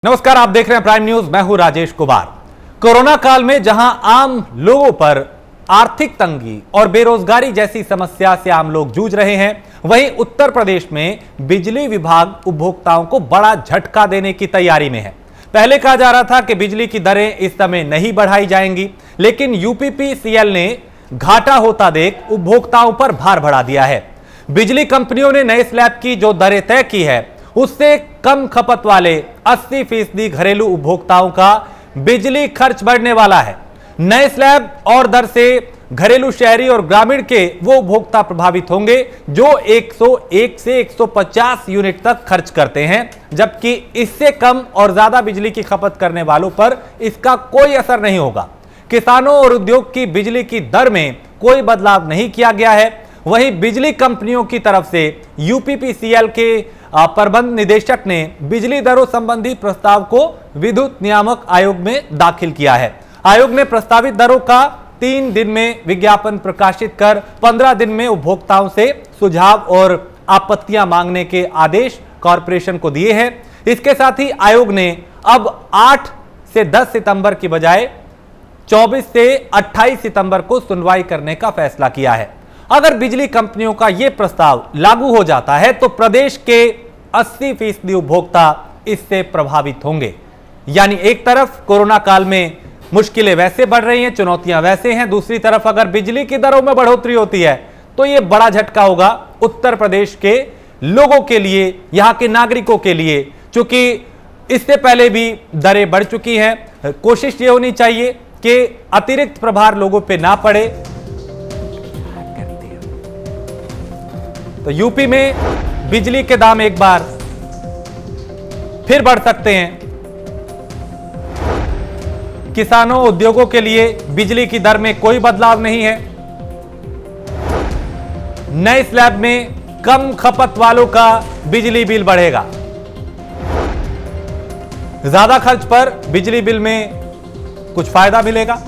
नमस्कार, आप देख रहे हैं प्राइम न्यूज। मैं हूं राजेश कुमार। कोरोना काल में जहां आम लोगों पर आर्थिक तंगी और बेरोजगारी जैसी समस्या से आम लोग जूझ रहे हैं, वहीं उत्तर प्रदेश में बिजली विभाग उपभोक्ताओं को बड़ा झटका देने की तैयारी में है। पहले कहा जा रहा था कि बिजली की दरें इस समय नहीं बढ़ाई जाएंगी, लेकिन यूपीपीसीएल ने घाटा होता देख उपभोक्ताओं पर भार बढ़ा दिया है। बिजली कंपनियों ने नए स्लैब की जो दरें तय की है, उससे कम खपत वाले 80% घरेलू उपभोक्ताओं का बिजली खर्च बढ़ने वाला है। नए स्लैब और दर से घरेलू, शहरी और ग्रामीण के वो उपभोक्ता प्रभावित होंगे जो 101 से 150 यूनिट तक खर्च करते हैं, जबकि इससे कम और ज्यादा बिजली की खपत करने वालों पर इसका कोई असर नहीं होगा। किसानों और उद्योग की बिजली की दर में कोई बदलाव नहीं किया गया है। वहीं बिजली कंपनियों की तरफ से यूपीपीसीएल के प्रबंध निदेशक ने बिजली दरों संबंधी प्रस्ताव को विद्युत नियामक आयोग में दाखिल किया है। आयोग ने प्रस्तावित दरों का 3 दिन में विज्ञापन प्रकाशित कर 15 दिन में उपभोक्ताओं से सुझाव और आपत्तियां मांगने के आदेश कॉरपोरेशन को दिए हैं। इसके साथ ही आयोग ने अब 8 से 10 सितंबर की बजाय 24 से 28 सितंबर को सुनवाई करने का फैसला किया है। अगर बिजली कंपनियों का यह प्रस्ताव लागू हो जाता है तो प्रदेश के 80% उपभोक्ता इससे प्रभावित होंगे। यानी एक तरफ कोरोना काल में मुश्किलें वैसे बढ़ रही हैं, चुनौतियां वैसे हैं, दूसरी तरफ अगर बिजली की दरों में बढ़ोतरी होती है तो यह बड़ा झटका होगा उत्तर प्रदेश के लोगों के लिए, यहां के नागरिकों के लिए, क्योंकि इससे पहले भी दरें बढ़ चुकी हैं। कोशिश यह होनी चाहिए कि अतिरिक्त प्रभार लोगों पर ना पड़े। तो यूपी में बिजली के दाम एक बार फिर बढ़ सकते हैं। किसानों, उद्योगों के लिए बिजली की दर में कोई बदलाव नहीं है। नए स्लैब में कम खपत वालों का बिजली बिल बढ़ेगा। ज्यादा खर्च पर बिजली बिल में कुछ फायदा मिलेगा।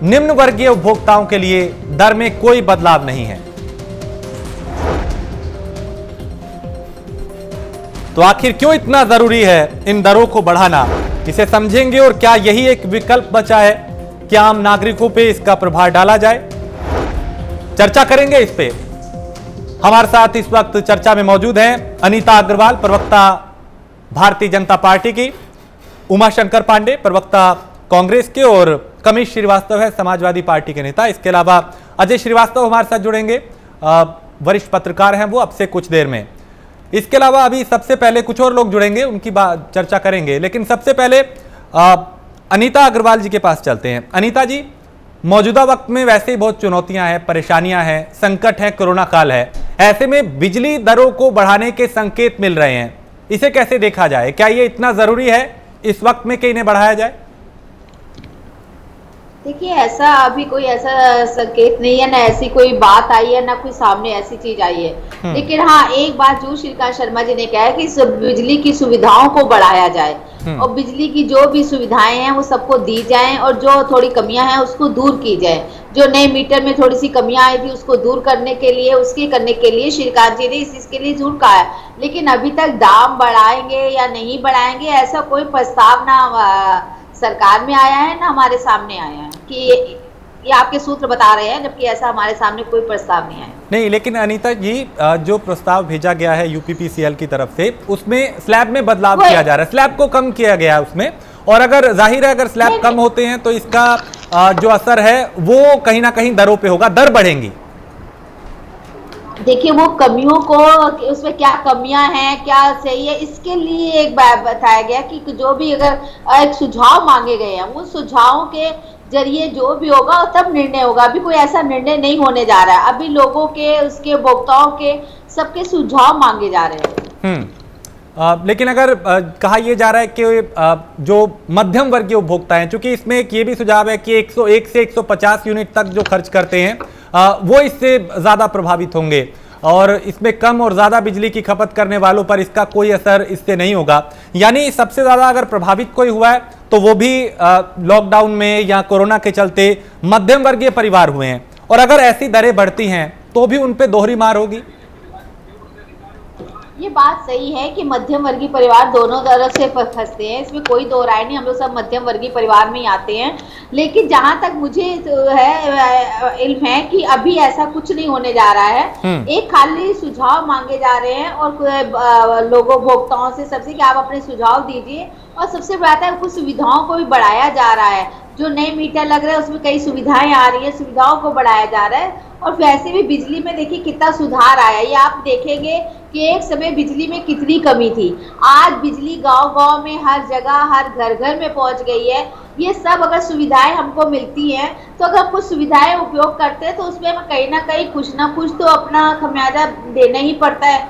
निम्न वर्गीय उपभोक्ताओं के लिए दर में कोई बदलाव नहीं है। तो आखिर क्यों इतना जरूरी है इन दरों को बढ़ाना, इसे समझेंगे। और क्या यही एक विकल्प बचा है कि आम नागरिकों पे इसका प्रभाव डाला जाए? चर्चा करेंगे इस पे। हमारे साथ इस वक्त चर्चा में मौजूद हैं अनीता अग्रवाल, प्रवक्ता भारतीय जनता पार्टी की, उमाशंकर पांडे, प्रवक्ता कांग्रेस के, और कमीश श्रीवास्तव है समाजवादी पार्टी के नेता। इसके अलावा अजय श्रीवास्तव हमारे साथ जुड़ेंगे, वरिष्ठ पत्रकार हैं वो, अब से कुछ देर में। इसके अलावा अभी सबसे पहले कुछ और लोग जुड़ेंगे, उनकी बात चर्चा करेंगे, लेकिन सबसे पहले अनीता अग्रवाल जी के पास चलते हैं। अनीता जी, मौजूदा वक्त में वैसे ही बहुत चुनौतियां हैं, परेशानियां हैं, संकट है, कोरोना काल है, ऐसे में बिजली दरों को बढ़ाने के संकेत मिल रहे हैं, इसे कैसे देखा जाए? क्या ये इतना जरूरी है इस वक्त में कि इन्हें बढ़ाया जाए? देखिए, ऐसा अभी कोई ऐसा संकेत नहीं है, ना ऐसी कोई बात आई है, ना कोई सामने ऐसी चीज आई है। लेकिन हाँ, एक बात जो श्रीकांत शर्मा जी ने कहा है कि बिजली की सुविधाओं को बढ़ाया जाए और बिजली की जो भी सुविधाएं हैं वो सबको दी जाएं, और जो थोड़ी कमियां हैं उसको दूर की जाए। जो नए मीटर में थोड़ी सी कमियां आई थी उसको दूर करने के लिए श्रीकांत जी ने इसके लिए जरूर कहा है। लेकिन अभी तक दाम बढ़ाएंगे या नहीं बढ़ाएंगे, ऐसा कोई प्रस्ताव ना सरकार में आया है, ना हमारे सामने आया है कि ये आपके सूत्र बता रहे हैं, जबकि ऐसा हमारे सामने कोई प्रस्ताव नहीं आया। नहीं, लेकिन अनीता जी, जो प्रस्ताव भेजा गया है यूपीपीसीएल की तरफ से, उसमें स्लैब में बदलाव किया जा रहा है, स्लैब को कम किया गया है उसमें। और अगर जाहिर है अगर स्लैब कम होते हैं तो इसका जो असर है वो कहीं ना कहीं दरों पे होगा, दर बढ़ेंगी। देखिए, वो कमियों को, उसमें क्या कमियां हैं, क्या सही है, इसके लिए एक बात बताया गया कि जो भी अगर एक सुझाव मांगे गए हैं, वो सुझावों के जरिए जो भी होगा तब निर्णय होगा। अभी कोई ऐसा निर्णय नहीं होने जा रहा है, अभी लोगों के, उसके उपभोक्ताओं के, सबके सुझाव मांगे जा रहे हैं। लेकिन अगर कहा यह जा रहा है कि जो मध्यम वर्गीय उपभोक्ता हैं, चूंकि इसमें एक ये भी सुझाव है कि 101 से 150 यूनिट तक जो खर्च करते हैं वो इससे ज्यादा प्रभावित होंगे, और इसमें कम और ज्यादा बिजली की खपत करने वालों पर इसका कोई असर इससे नहीं होगा। यानी सबसे ज्यादा अगर प्रभावित कोई हुआ है तो वो भी लॉकडाउन में या कोरोना के चलते मध्यम वर्गीय परिवार हुए हैं, और अगर ऐसी दरें बढ़ती हैं तो भी उन पे दोहरी मार होगी। ये बात सही है कि मध्यम वर्गीय परिवार दोनों तरफ से फंसते हैं, इसमें कोई दो राय नहीं, हम लोग सब मध्यम वर्गीय परिवार में ही आते हैं। लेकिन जहां तक मुझे तो है इल्म है कि अभी ऐसा कुछ नहीं होने जा रहा है। एक खाली सुझाव मांगे जा रहे हैं और लोगों भोक्ताओं से सबसे कि आप अपने सुझाव दीजिए, और सबसे बड़ा है कुछ सुविधाओं को भी बढ़ाया जा रहा है। जो नए मीटर लग रहे हैं उसमें कई सुविधाएं आ रही है, सुविधाओं को बढ़ाया जा रहा है। और वैसे भी बिजली में देखिए कितना सुधार आया है, ये आप देखेंगे कि एक समय बिजली में कितनी कमी थी, आज बिजली गांव-गांव में हर जगह हर घर-घर में पहुंच गई है। ये सब अगर सुविधाएं हमको मिलती हैं तो अगर कुछ सुविधाएं उपयोग करते हैं तो उसमें हमें कहीं ना कुछ तो अपना खमियाजा देना ही पड़ता है।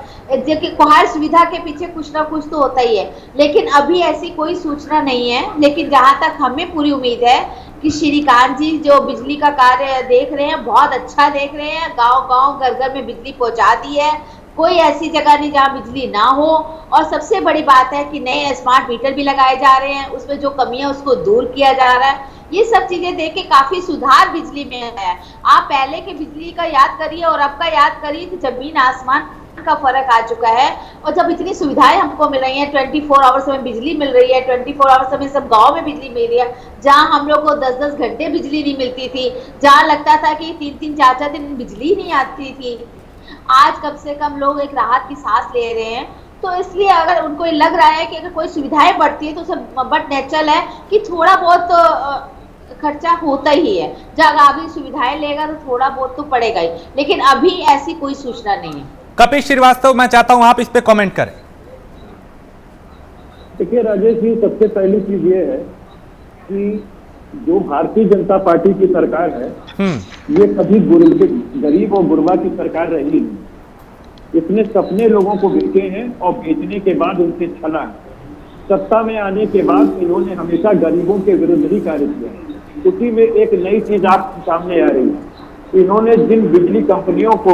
हर सुविधा के पीछे कुछ ना कुछ तो होता ही है, लेकिन अभी ऐसी कोई सूचना नहीं है। लेकिन जहां तक हमें पूरी उम्मीद है कि श्रीकांत जी जो बिजली का कार्य देख रहे हैं बहुत अच्छा देख रहे हैं, गांव-गांव घर-घर में बिजली पहुंचा दी है, कोई ऐसी जगह नहीं जहां बिजली ना हो। और सबसे बड़ी बात है कि नए स्मार्ट मीटर भी लगाए जा रहे हैं, उसमें जो कमी है उसको दूर किया जा रहा है। ये सब चीजें देख के काफी सुधार बिजली में है। आप पहले के बिजली का याद करिए और अब का याद करिए तो जमीन आसमान का फर्क आ चुका है। और जब इतनी सुविधाएं हमको मिल रही हैं, 24 आवर्स हमें बिजली मिल रही है, 24 आवर्स हमें सब गांव में बिजली मिल रही है, जहां हम लोग को 10-10 घंटे बिजली नहीं मिलती थी, जहां लगता था कि 3-3 4-4 दिन बिजली नहीं आती थी, आज कम से कम लोग एक राहत की सांस ले रहे हैं। तो इसलिए अगर उनको लग रहा है कि अगर कोई सुविधाएं बढ़ती है तो सब बट नेचुरल है कि थोड़ा बहुत खर्चा होता ही है। जब अभी सुविधाएं लेगा तो थोड़ा बहुत तो पड़ेगा ही, लेकिन अभी ऐसी कोई सूचना नहीं है। कपिल श्रीवास्तव, मैं चाहता हूं आप इस पे कमेंट करें। देखिए राजेश जी, सबसे पहली चीज ये है कि जो भारतीय जनता पार्टी की सरकार है ये कभी गरीब और गुरबा की सरकार रही नहीं। इसने सपने लोगों को बेचे हैं और बेचने के बाद उनसे छला है। सत्ता में आने के बाद इन्होंने हमेशा गरीबों के विरुद्ध ही कार्य किया। उसी में एक नई चीज आपके सामने आ रही है, इन्होंने जिन बिजली कंपनियों को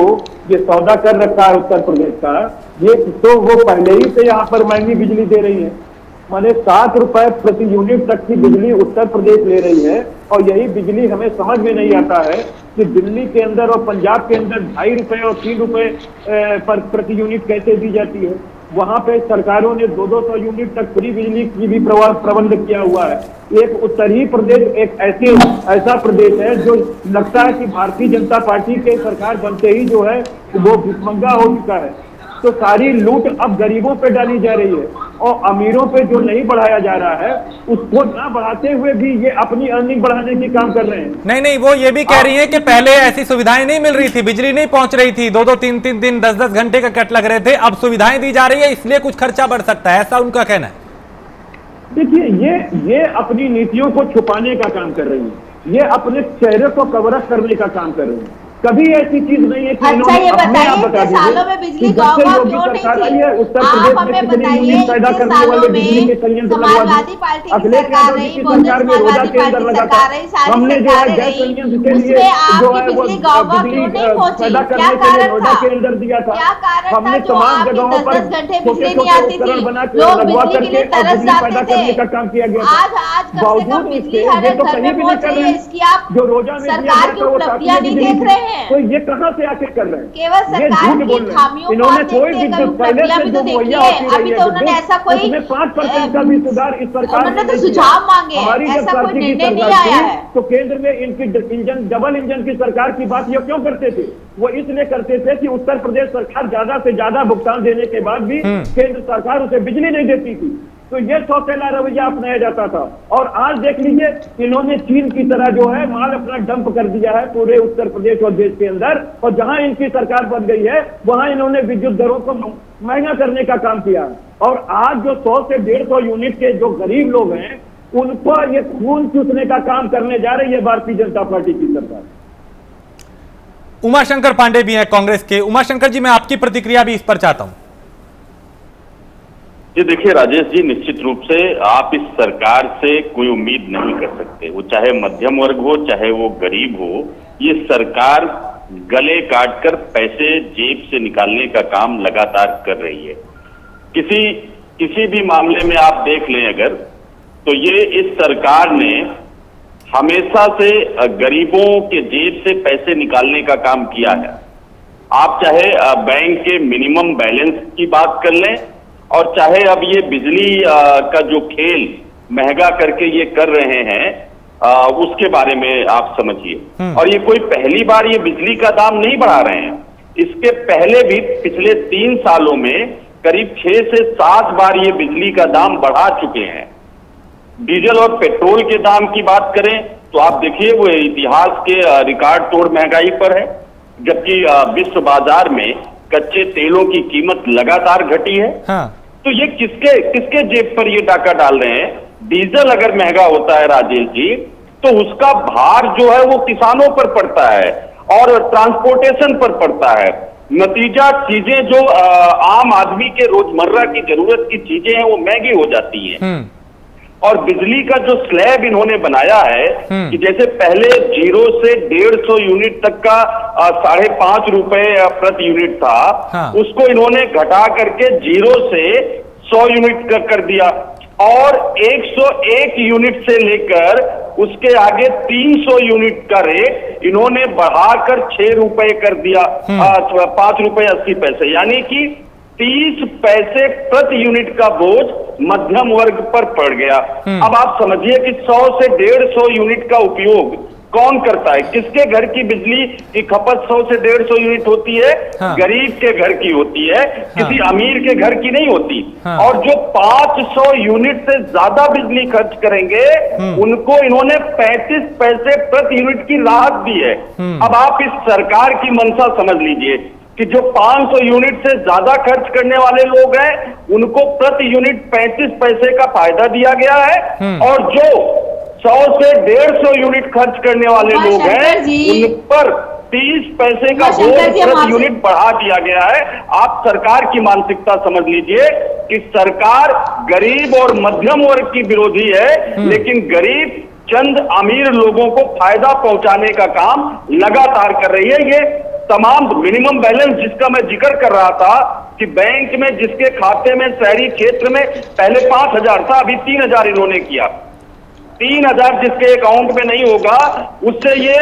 ये सौदा कर रखा है उत्तर प्रदेश का, ये तो वो पहले ही से यहाँ पर महंगी बिजली दे रही है। माने 7 रुपए प्रति यूनिट तक की बिजली उत्तर प्रदेश ले रही है। और यही बिजली हमें समझ में नहीं आता है कि दिल्ली के अंदर और पंजाब के अंदर 2.5 रुपए और 3 रुपए पर प्रति यूनिट कैसे दी जाती है। वहां पे सरकारों ने 200 यूनिट तक फ्री बिजली की भी प्रबंध किया हुआ है। एक उत्तरी प्रदेश एक ऐसा प्रदेश है जो लगता है कि भारतीय जनता पार्टी के सरकार बनते ही जो है वो भिखमंगा हो चुका है। तो सारी लूट अब गरीबों पे डाली जा रही है और अमीरों पे जो नहीं बढ़ाया जा रहा है उसको ना बढ़ाते हुए भी ये अपनी अर्निंग बढ़ाने की काम कर रहे हैं। नहीं, वो ये भी कह रही है कि पहले ऐसी सुविधाएं नहीं मिल रही थी, बिजली नहीं पहुंच रही थी, 2-2 3-3 दिन 10-10 घंटे का कट लग रहे थे, अब सुविधाएं दी जा रही है इसलिए कुछ खर्चा बढ़ सकता है, ऐसा उनका कहना है। देखिए ये अपनी नीतियों को छुपाने का काम कर रही है, ये अपने चेहरे को कवर अप करने का काम कर रही है। कभी ऐसी चीज नहीं है कि अच्छा ये बताइए कि सालों में बिजली गांव-गांव क्यों नहीं थी? आप हमें बताइए कि सालों में समाजवादी पार्टी की सरकार रही, बहुजन समाजवादी पार्टी की सरकार रही, सारी सरकारें रही, उसमें आपकी बिजली गांव-गांव क्यों नहीं पहुंची? क्या कारण था? क्या कारण था जो आपकी 10-10 घंटे बिजली नहीं आती थी, लोग बिजली के लिए तरस जाते थे। आज कम से कम बिजली हर घर में पहुंच रही है, इसकी आप सरकार की उपलब्धियां नहीं देख रहे हैं। तो ये कहां से आके कर रहे हैं? केवल सरकार की खामियों को आप देखते हैं, उपलब्धियां भी तो देखिए। अभी तो उन्होंने ऐसा कोई 5% का भी सुधार इस सरकार उन्होंने तो सुझाव मांगे हैं, ऐसा कोई निर्णय नहीं आया है। तो केंद्र में इनकी डबल इंजन की सरकार की बात ये क्यों करते थे? वो इसलिए करते थे कि उत्तर प्रदेश सरकार ज्यादा से ज्यादा भुगतान देने के बाद भी केंद्र सरकार उसे बिजली नहीं देती थी, तो ये सौतेला रवैया अपनाया जाता था। और आज देख लीजिए इन्होंने चीन की तरह जो है माल अपना डंप कर दिया है पूरे उत्तर प्रदेश और देश के अंदर, और जहां इनकी सरकार बन गई है वहां इन्होंने विद्युत दरों को महंगा करने का काम किया। और आज जो 100 से 150 यूनिट के जो गरीब लोग हैं उनको ये खून चूसने का काम करने जा रही है भारतीय जनता पार्टी की सरकार। उमाशंकर पांडे भी हैं कांग्रेस के। उमाशंकर जी, मैं आपकी प्रतिक्रिया भी इस पर चाहता हूं। ये देखिए राजेश जी, निश्चित रूप से आप इस सरकार से कोई उम्मीद नहीं कर सकते, वो चाहे मध्यम वर्ग हो चाहे वो गरीब हो। ये सरकार गले काटकर पैसे जेब से निकालने का काम लगातार कर रही है। किसी भी मामले में आप देख लें अगर, तो ये इस सरकार ने हमेशा से गरीबों के जेब से पैसे निकालने का काम किया है। आप चाहे बैंक के मिनिमम बैलेंस की बात कर लें, और चाहे अब ये बिजली का जो खेल महंगा करके ये कर रहे हैं उसके बारे में आप समझिए। और ये कोई पहली बार ये बिजली का दाम नहीं बढ़ा रहे हैं, इसके पहले भी पिछले 3 सालों में करीब 6 से 7 बार ये बिजली का दाम बढ़ा चुके हैं। डीजल और पेट्रोल के दाम की बात करें तो आप देखिए वो इतिहास के रिकॉर्ड तोड़ महंगाई पर है, जबकि विश्व बाजार में कच्चे तेलों की कीमत लगातार घटी है। हाँ। तो ये किसके जेब पर ये डाका डाल रहे हैं? डीजल अगर महंगा होता है राजेश जी, तो उसका भार जो है वो किसानों पर पड़ता है और ट्रांसपोर्टेशन पर पड़ता है। नतीजा चीजें जो आम आदमी के रोजमर्रा की जरूरत की चीजें हैं वो महंगी हो जाती हैं। और बिजली का जो स्लैब इन्होंने बनाया है कि जैसे पहले 0 से 150 यूनिट तक का 5.5 रुपए प्रति यूनिट था, हाँ। उसको इन्होंने घटा करके 0 से 100 यूनिट कर दिया, और 101 यूनिट से लेकर उसके आगे 300 यूनिट का रेट इन्होंने बढ़ाकर 6 रुपए कर दिया, 5 रुपए 80 पैसे, यानी कि 30 पैसे प्रति यूनिट का बोझ मध्यम वर्ग पर पड़ गया। अब आप समझिए कि 100 से 150 यूनिट का उपयोग कौन करता है? किसके घर की बिजली की खपत 100 से 150 यूनिट होती है? हाँ। गरीब के घर की होती है, किसी अमीर के घर की नहीं होती। हाँ। और जो 500 यूनिट से ज्यादा बिजली खर्च करेंगे उनको इन्होंने 35 पैसे प्रति यूनिट की राहत दी है। अब आप इस सरकार की मंशा समझ लीजिए कि जो 500 यूनिट से ज्यादा खर्च करने वाले लोग हैं उनको प्रति यूनिट 35 पैसे का फायदा दिया गया है, और जो 100 से 150 यूनिट खर्च करने वाले लोग हैं उन पर 30 पैसे का बोझ प्रति यूनिट बढ़ा दिया गया है। आप सरकार की मानसिकता समझ लीजिए कि सरकार गरीब और मध्यम वर्ग की विरोधी है, लेकिन गरीब चंद अमीर लोगों को फायदा पहुंचाने का काम लगातार कर रही है। ये तमाम मिनिमम बैलेंस जिसका मैं जिक्र कर रहा था कि बैंक में जिसके खाते में शहरी क्षेत्र में पहले 5,000 था, अभी 3,000 इन्होंने किया। 3,000 जिसके अकाउंट में नहीं होगा उससे ये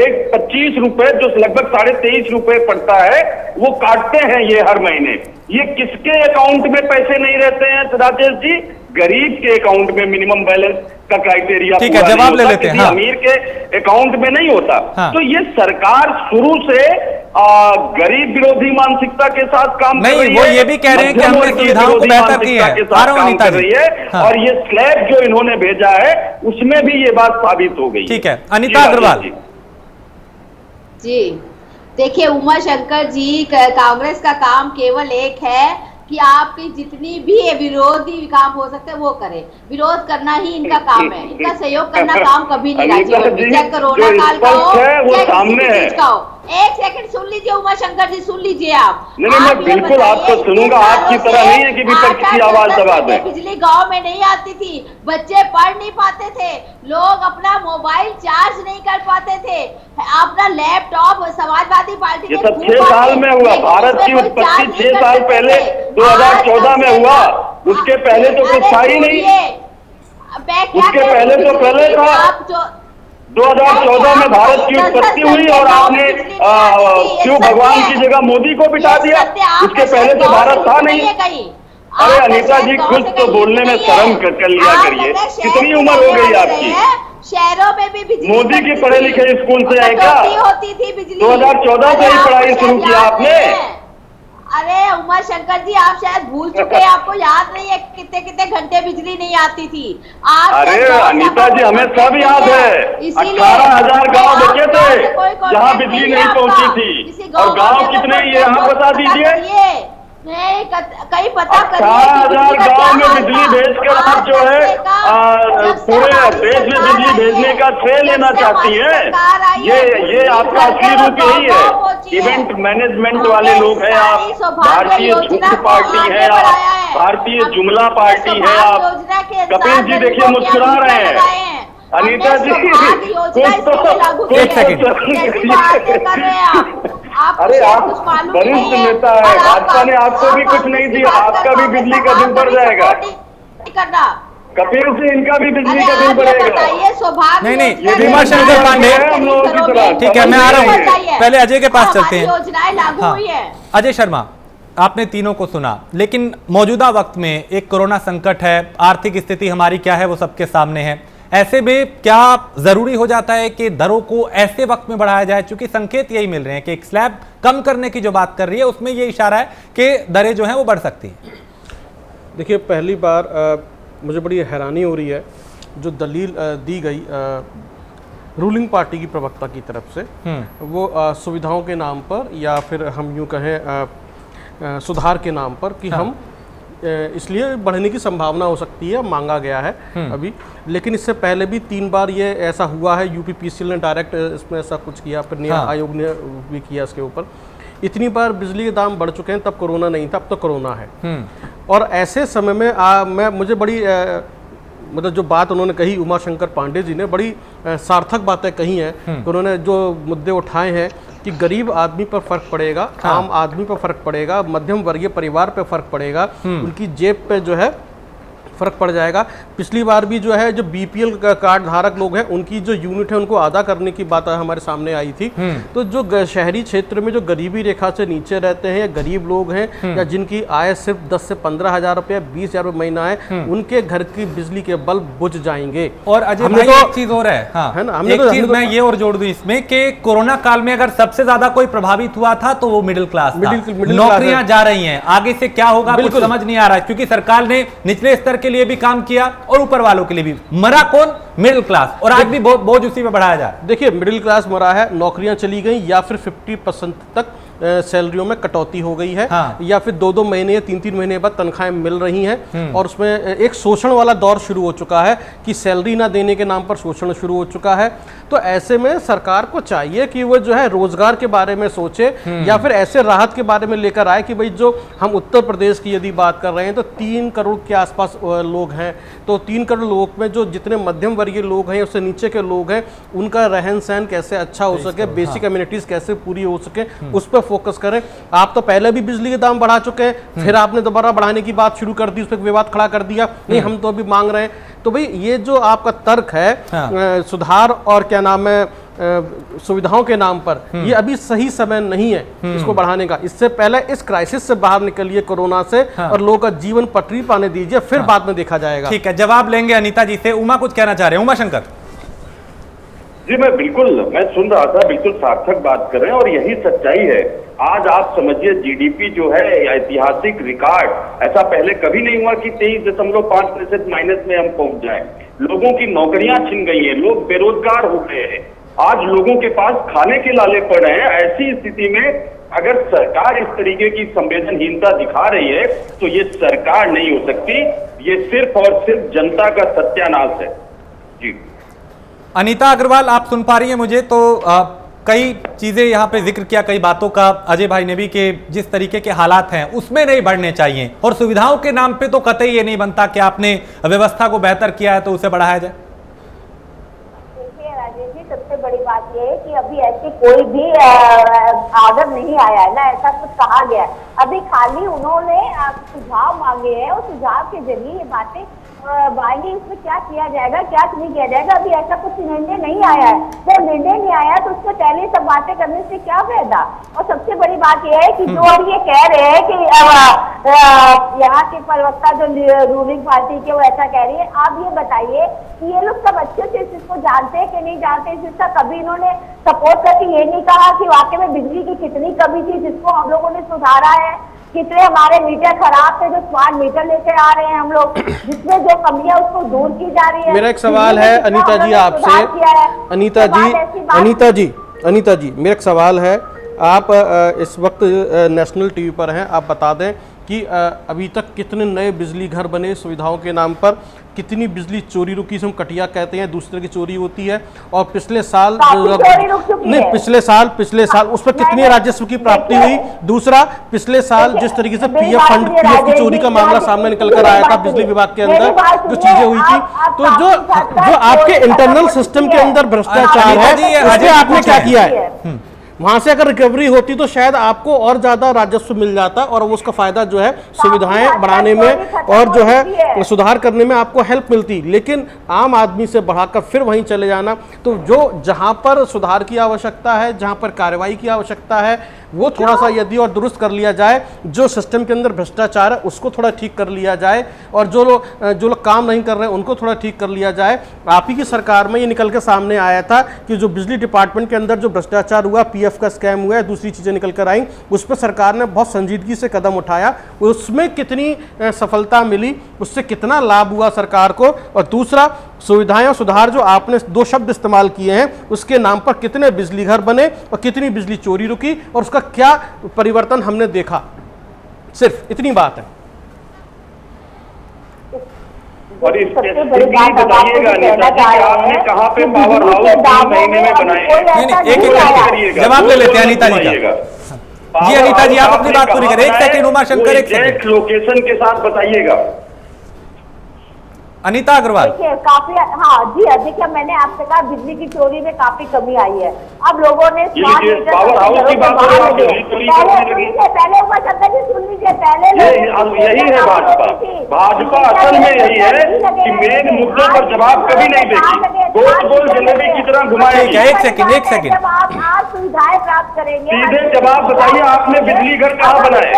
एक 25 रुपए जो लगभग 23.5 रुपए पड़ता है वो काटते हैं ये हर महीने। ये किसके अकाउंट में पैसे नहीं रहते हैं राजेश जी? गरीब के अकाउंट में मिनिमम बैलेंस का क्राइटेरिया ठीक है, जवाब ले लेते हैं। हाँ। अमीर के अकाउंट में नहीं होता। हाँ। तो ये सरकार शुरू से गरीब विरोधी मानसिकता के साथ काम कर रही है। वो ये भी कह रहे हैं कि हमने सुविधाओं को बेहतर की है, काम कर रही है। हाँ। और ये स्लैब जो इन्होंने भेजा है उसमें भी ये बात साबित हो गई। ठीक है, अनीता अग्रवाल जी। देखिए उमा शंकर जी, कांग्रेस का काम केवल एक है कि आपकी जितनी भी विरोधी काम हो सकते हैं वो करे, विरोध करना ही इनका काम है। इनका सहयोग करना काम कभी नहीं राजीव, चाहे कोरोना काल का हो चाहे किसी चीज का हो। एक सेकंड सुन लीजिए उमा शंकर जी, सुन लीजिए आप। नहीं, मैं बिल्कुल आपको सुनूंगा, आपकी तरह नहीं है कि विपक्ष की आवाज दबा दे। बिजली गांव में नहीं आती थी, बच्चे पढ़ नहीं पाते थे, लोग अपना मोबाइल चार्ज नहीं कर पाते थे, अपना लैपटॉप समाजवादी पार्टी ये सब 6 साल में हुआ। भारत की उत्पत्ति 6 साल पहले 2014 में हुआ, उसके पहले तो कुछ था ही नहीं। उसके पहले तो पहले था 2014 में भारत की उत्पत्ति हुई और आपने शिव भगवान की जगह मोदी को बिठा दिया। उसके पहले तो भारत था नहीं। अरे अनीता जी, कुछ तो बोलने में शर्म कर लिया करिए। कितनी उम्र हो गई आपकी? शहरों में भी बिजली मोदी के पढ़े लिखे स्कूल से है क्या? होती थी बिजली 2014 से ही पढ़ाई शुरू किया आपने। अरे उमा शंकर जी, आप शायद भूल चुके हैं, आपको याद नहीं है कितने कितने घंटे बिजली नहीं आती थी। अरे अनीता जी, हमें सब याद है। 18,000 गाँव बचे थे जहाँ बिजली नहीं पहुँची थी, और गाँव कितने ये यहाँ बता दीजिए। कहीं पता 18,000 गाँव में बिजली भेजकर आप जो है पूरे देश में बिजली भेजने का श्रेय लेना चाहती हैं। ये आपका असली रूप यही है। इवेंट मैनेजमेंट वाले लोग हैं आप, भारतीय झूठ पार्टी है आप, भारतीय जुमला पार्टी है आप। कपिल जी देखिए मुस्कुरा रहे हैं। अनीता जी कुछ तो एक सेकंड। अरे आप वरिष्ठ नेता है, भाजपा ने आपको भी कुछ नहीं दिया, आपका भी बिजली का बिल बढ़ जाएगा। कपिल से इनका भी बिजली अरे का बिल आप ये बढ़ेगा। बताइए सौभाग्य नहीं, नहीं, योजना उमाशंकर के पांडे, बारे में हम लोगों की करोगे? तरह। ठीक है, मैं आ रहा हूँ, बताइए। पहले अजय के पास चलते हैं। हमारी योजनाएं लागू हाँ, हुई है। अजय शर्मा, आपने तीनों को सुना, लेकिन मौजूदा वक्त में एक कोरोना संकट है, आर्थिक स्थिति हमारी क्या है वो सबके सामने है। ऐसे में क्या जरूरी हो जाता है कि दरों को ऐसे वक्त में बढ़ाया जाए, क्योंकि संकेत यही मिल रहे हैं कि एक स्लैब कम करने की जो बात कर रही है उसमें ये इशारा है कि दरें जो हैं वो बढ़ सकती हैं। देखिए, पहली बार मुझे बड़ी हैरानी हो रही है जो दलील दी गई रूलिंग पार्टी की प्रवक्ता की तरफ से, वो सुविधाओं के नाम पर या फिर हम यूँ कहें सुधार के नाम पर कि हम इसलिए बढ़ने की संभावना हो सकती है, मांगा गया है अभी। लेकिन इससे पहले भी 3 बार ये ऐसा हुआ है, यूपीपीसीएल ने डायरेक्ट इसमें ऐसा कुछ किया, फिर न्याय आयोग ने भी किया इसके ऊपर। इतनी बार बिजली के दाम बढ़ चुके हैं, तब कोरोना नहीं था, अब तो कोरोना है। और ऐसे समय में मुझे बड़ी मतलब जो बात उन्होंने कही, उमाशंकर पांडे जी ने बड़ी सार्थक बातें कही हैं। उन्होंने जो मुद्दे उठाए हैं कि गरीब आदमी पर फर्क पड़ेगा, आम आदमी पर फर्क पड़ेगा, मध्यम वर्गीय परिवार पर फर्क पड़ेगा, उनकी जेब पे जो है फर्क पड़ जाएगा। पिछली बार भी जो है जो बीपीएल कार्ड धारक लोग हैं उनकी जो यूनिट है उनको आधा करने की बात हमारे सामने आई थी। तो जो शहरी क्षेत्र में जो गरीबी रेखा से नीचे रहते हैं या गरीब लोग हैं या जिनकी आय सिर्फ 10 से 15 हजार रुपया 20 हजार रुपये महीना है, उनके घर की बिजली के बल्ब बुझ जाएंगे। और अजय भाई एक चीज और है, हाँ, है ना, एक चीज मैं ये और जोड़ दूं इसमें कि कोरोना काल में अगर सबसे ज्यादा कोई प्रभावित हुआ था तो वो मिडिल क्लास था। नौकरियां जा रही हैं, आगे से क्या होगा कुछ समझ नहीं आ रहा है, क्योंकि सरकार ने निचले स्तर के लिए भी काम किया और ऊपर वालों के लिए भी। मरा कौन? Middle class. और आज भी बोझ उसी में बढ़ाया जा रहा है। देखिए, मिडिल क्लास मरा है, नौकरियां चली गई या फिर 50% तक सैलरियों में कटौती हो गई है, या फिर 2-2 महीने या 3-3 महीने बाद तनख्वाहें मिल रही हैं। और उसमें एक शोषण वाला दौर शुरू हो चुका है कि सैलरी ना देने के नाम पर शोषण शुरू हो चुका है। तो ऐसे में सरकार को चाहिए कि वो जो है रोजगार के बारे में सोचे या फिर ऐसे राहत के बारे में लेकर आए कि भाई जो हम उत्तर प्रदेश की यदि बात कर रहे हैं तो 3 करोड़ के आसपास लोग हैं। तो 3 करोड़ लोग में जो जितने मध्यम वर्गीय लोग हैं, उससे नीचे के लोग हैं, उनका रहन सहन कैसे अच्छा हो सके, बेसिक एमिनिटीज कैसे पूरी हो सके, उस पर फोकस करें। आप तो पहले भी बिजली के दाम बढ़ा चुके हैं, फिर आपने दोबारा बढ़ाने की बात शुरू कर दी, उस पर विवाद खड़ा कर दिया, नहीं हम तो अभी मांग रहे हैं। तो भाई ये जो आपका तर्क है सुधार और क्या नाम है सुविधाओं के नाम पर, ये अभी सही समय नहीं है इसको बढ़ाने का। इससे पहले इस क्राइसिस से बाहर निकलिए कोरोना से, और लोगों का जीवन पटरी पाने दीजिए, फिर बाद में देखा जाएगा। ठीक है, जवाब लेंगे अनीता जी से। उमा कुछ कहना चाह रहे हैं? उमा शंकर जी, मैं सुन रहा था, बिल्कुल सार्थक बात कर रहे हैं और यही सच्चाई है। आज आप समझिए जीडीपी जो है ऐतिहासिक रिकॉर्ड, ऐसा पहले कभी नहीं हुआ कि 23.5% माइनस में हम पहुंच जाए। लोगों की नौकरियां छिन गई हैं, लोग बेरोजगार हो गए हैं, आज लोगों के पास खाने के लाले पड़ रहे हैं। ऐसी स्थिति में अगर सरकार इस तरीके की संवेदनहीनता दिखा रही है तो ये सरकार नहीं हो सकती, ये सिर्फ और सिर्फ जनता का सत्यानाश है। जी अनीता अग्रवाल, आप सुन पा रही हैं मुझे? तो कई चीजें यहाँ पे जिक्र किया, कई बातों का अजय भाई ने भी, कि जिस तरीके के हालात हैं उसमें नहीं बढ़ने चाहिए, और सुविधाओं के नाम पे तो कतई ये नहीं बनता कि आपने व्यवस्था को बेहतर किया है तो उसे बढ़ाया जाए। देखिए राजेश जी, सबसे बड़ी बात यह है कि अभी ऐसी कोई भी आर्डर नहीं आया है ना, ऐसा कुछ कहा गया है। अभी खाली उन्होंने सुझाव मांगे हैं और सुझाव के जरिए ये बातें आएंगे, इसमें क्या किया जाएगा क्या नहीं किया जाएगा, अभी ऐसा कुछ निर्णय नहीं आया है। जब निर्णय नहीं आया तो उससे पहले सब बातें करने से क्या फायदा। और सबसे बड़ी बात यह है कि जो अब ये कह रहे हैं कि यहाँ के प्रवक्ता जो रूलिंग पार्टी के, वो ऐसा कह रही है। आप ये बताइए कि ये लोग सब अच्छे से इस चीज को जानते हैं कि नहीं जानते। इसका कभी इन्होंने सपोर्ट करके ये नहीं कहा कि वाकई में बिजली की कितनी कमी थी जिसको हम लोगों ने सुधारा है, कितने हमारे मीटर खराब थे जो स्मार्ट मीटर लेके आ रहे हैं हम लोग, जिसमें जो कमियां उसको दूर की जा रही है। मेरा एक सवाल है अनीता जी आपसे, अनीता जी मेरा एक सवाल है। आप इस वक्त नेशनल टीवी पर हैं, आप बता दें कि अभी तक कितने नए बिजली घर बने सुविधाओं के नाम पर, कितनी बिजली चोरी रुकी, हम कटिया कहते हैं, दूसरे की चोरी होती है, और पिछले साल पिछले साल उस पर कितनी राजस्व की प्राप्ति हुई। दूसरा, पिछले साल जिस तरीके से पीएफ की चोरी का मामला सामने निकल कर आया था बिजली विभाग के अंदर, जो चीजें हुई थी, तो जो आपके इंटरनल सिस्टम के अंदर भ्रष्टाचार है, उसमें आपने क्या किया है? वहां से अगर रिकवरी होती तो शायद आपको और ज्यादा राजस्व मिल जाता और उसका फायदा जो है सुविधाएं बढ़ाने में और जो है सुधार करने में आपको हेल्प मिलती। लेकिन आम आदमी से बढ़ाकर फिर वहीं चले जाना, तो जो जहां पर सुधार की आवश्यकता है, जहां पर कार्रवाई की आवश्यकता है, वो थोड़ा सा यदि और दुरुस्त कर लिया जाए, जो सिस्टम के अंदर भ्रष्टाचार है उसको थोड़ा ठीक कर लिया जाए, और जो लोग काम नहीं कर रहे हैं उनको थोड़ा ठीक कर लिया जाए। आप ही की सरकार में ये निकल के सामने आया था कि जो बिजली डिपार्टमेंट के अंदर जो भ्रष्टाचार हुआ, पीएफ का स्कैम हुआ है, दूसरी चीजें निकल कर आई, उस पर सरकार ने बहुत संजीदगी से कदम उठाया, उसमें कितनी सफलता मिली, उससे कितना लाभ हुआ सरकार को, और दूसरा सुविधाएं और सुधार जो आपने दो शब्द इस्तेमाल किए हैं, उसके नाम पर कितने बिजली घर बने और कितनी बिजली चोरी रुकी और उसका क्या परिवर्तन हमने देखा, सिर्फ इतनी बात है। और इसके बताइएगा नेता जी कि आपने कहाँ पे पावर हाउस 3 महीने में बनाए? एक जवाब ले लेते हैं अनीता जी का। जी अनीता जी, आप अपनी बात पूरी करें। एक सेकंड उमाशंकर, एक सेकंड लोकेशन के साथ बताइएगा। अनीता अग्रवाल, देखिए काफी, हाँ जी देखिए, मैंने आपसे कहा बिजली की चोरी में काफी कमी आई है। अब लोगों ने पावर हाउस की बात पहले हुआ करता जी, सुन लीजिए, पहले यही है भाजपा असल में यही है कि मेन मुद्दों पर जवाब कभी नहीं देगी, गोल गोल जलेबी की तरह घुमाएगी। एक सेकंड जब आप आज सुविधाएं प्राप्त करेंगे, सीधे जवाब बताइए, आपने बिजली घर कहाँ बनाए?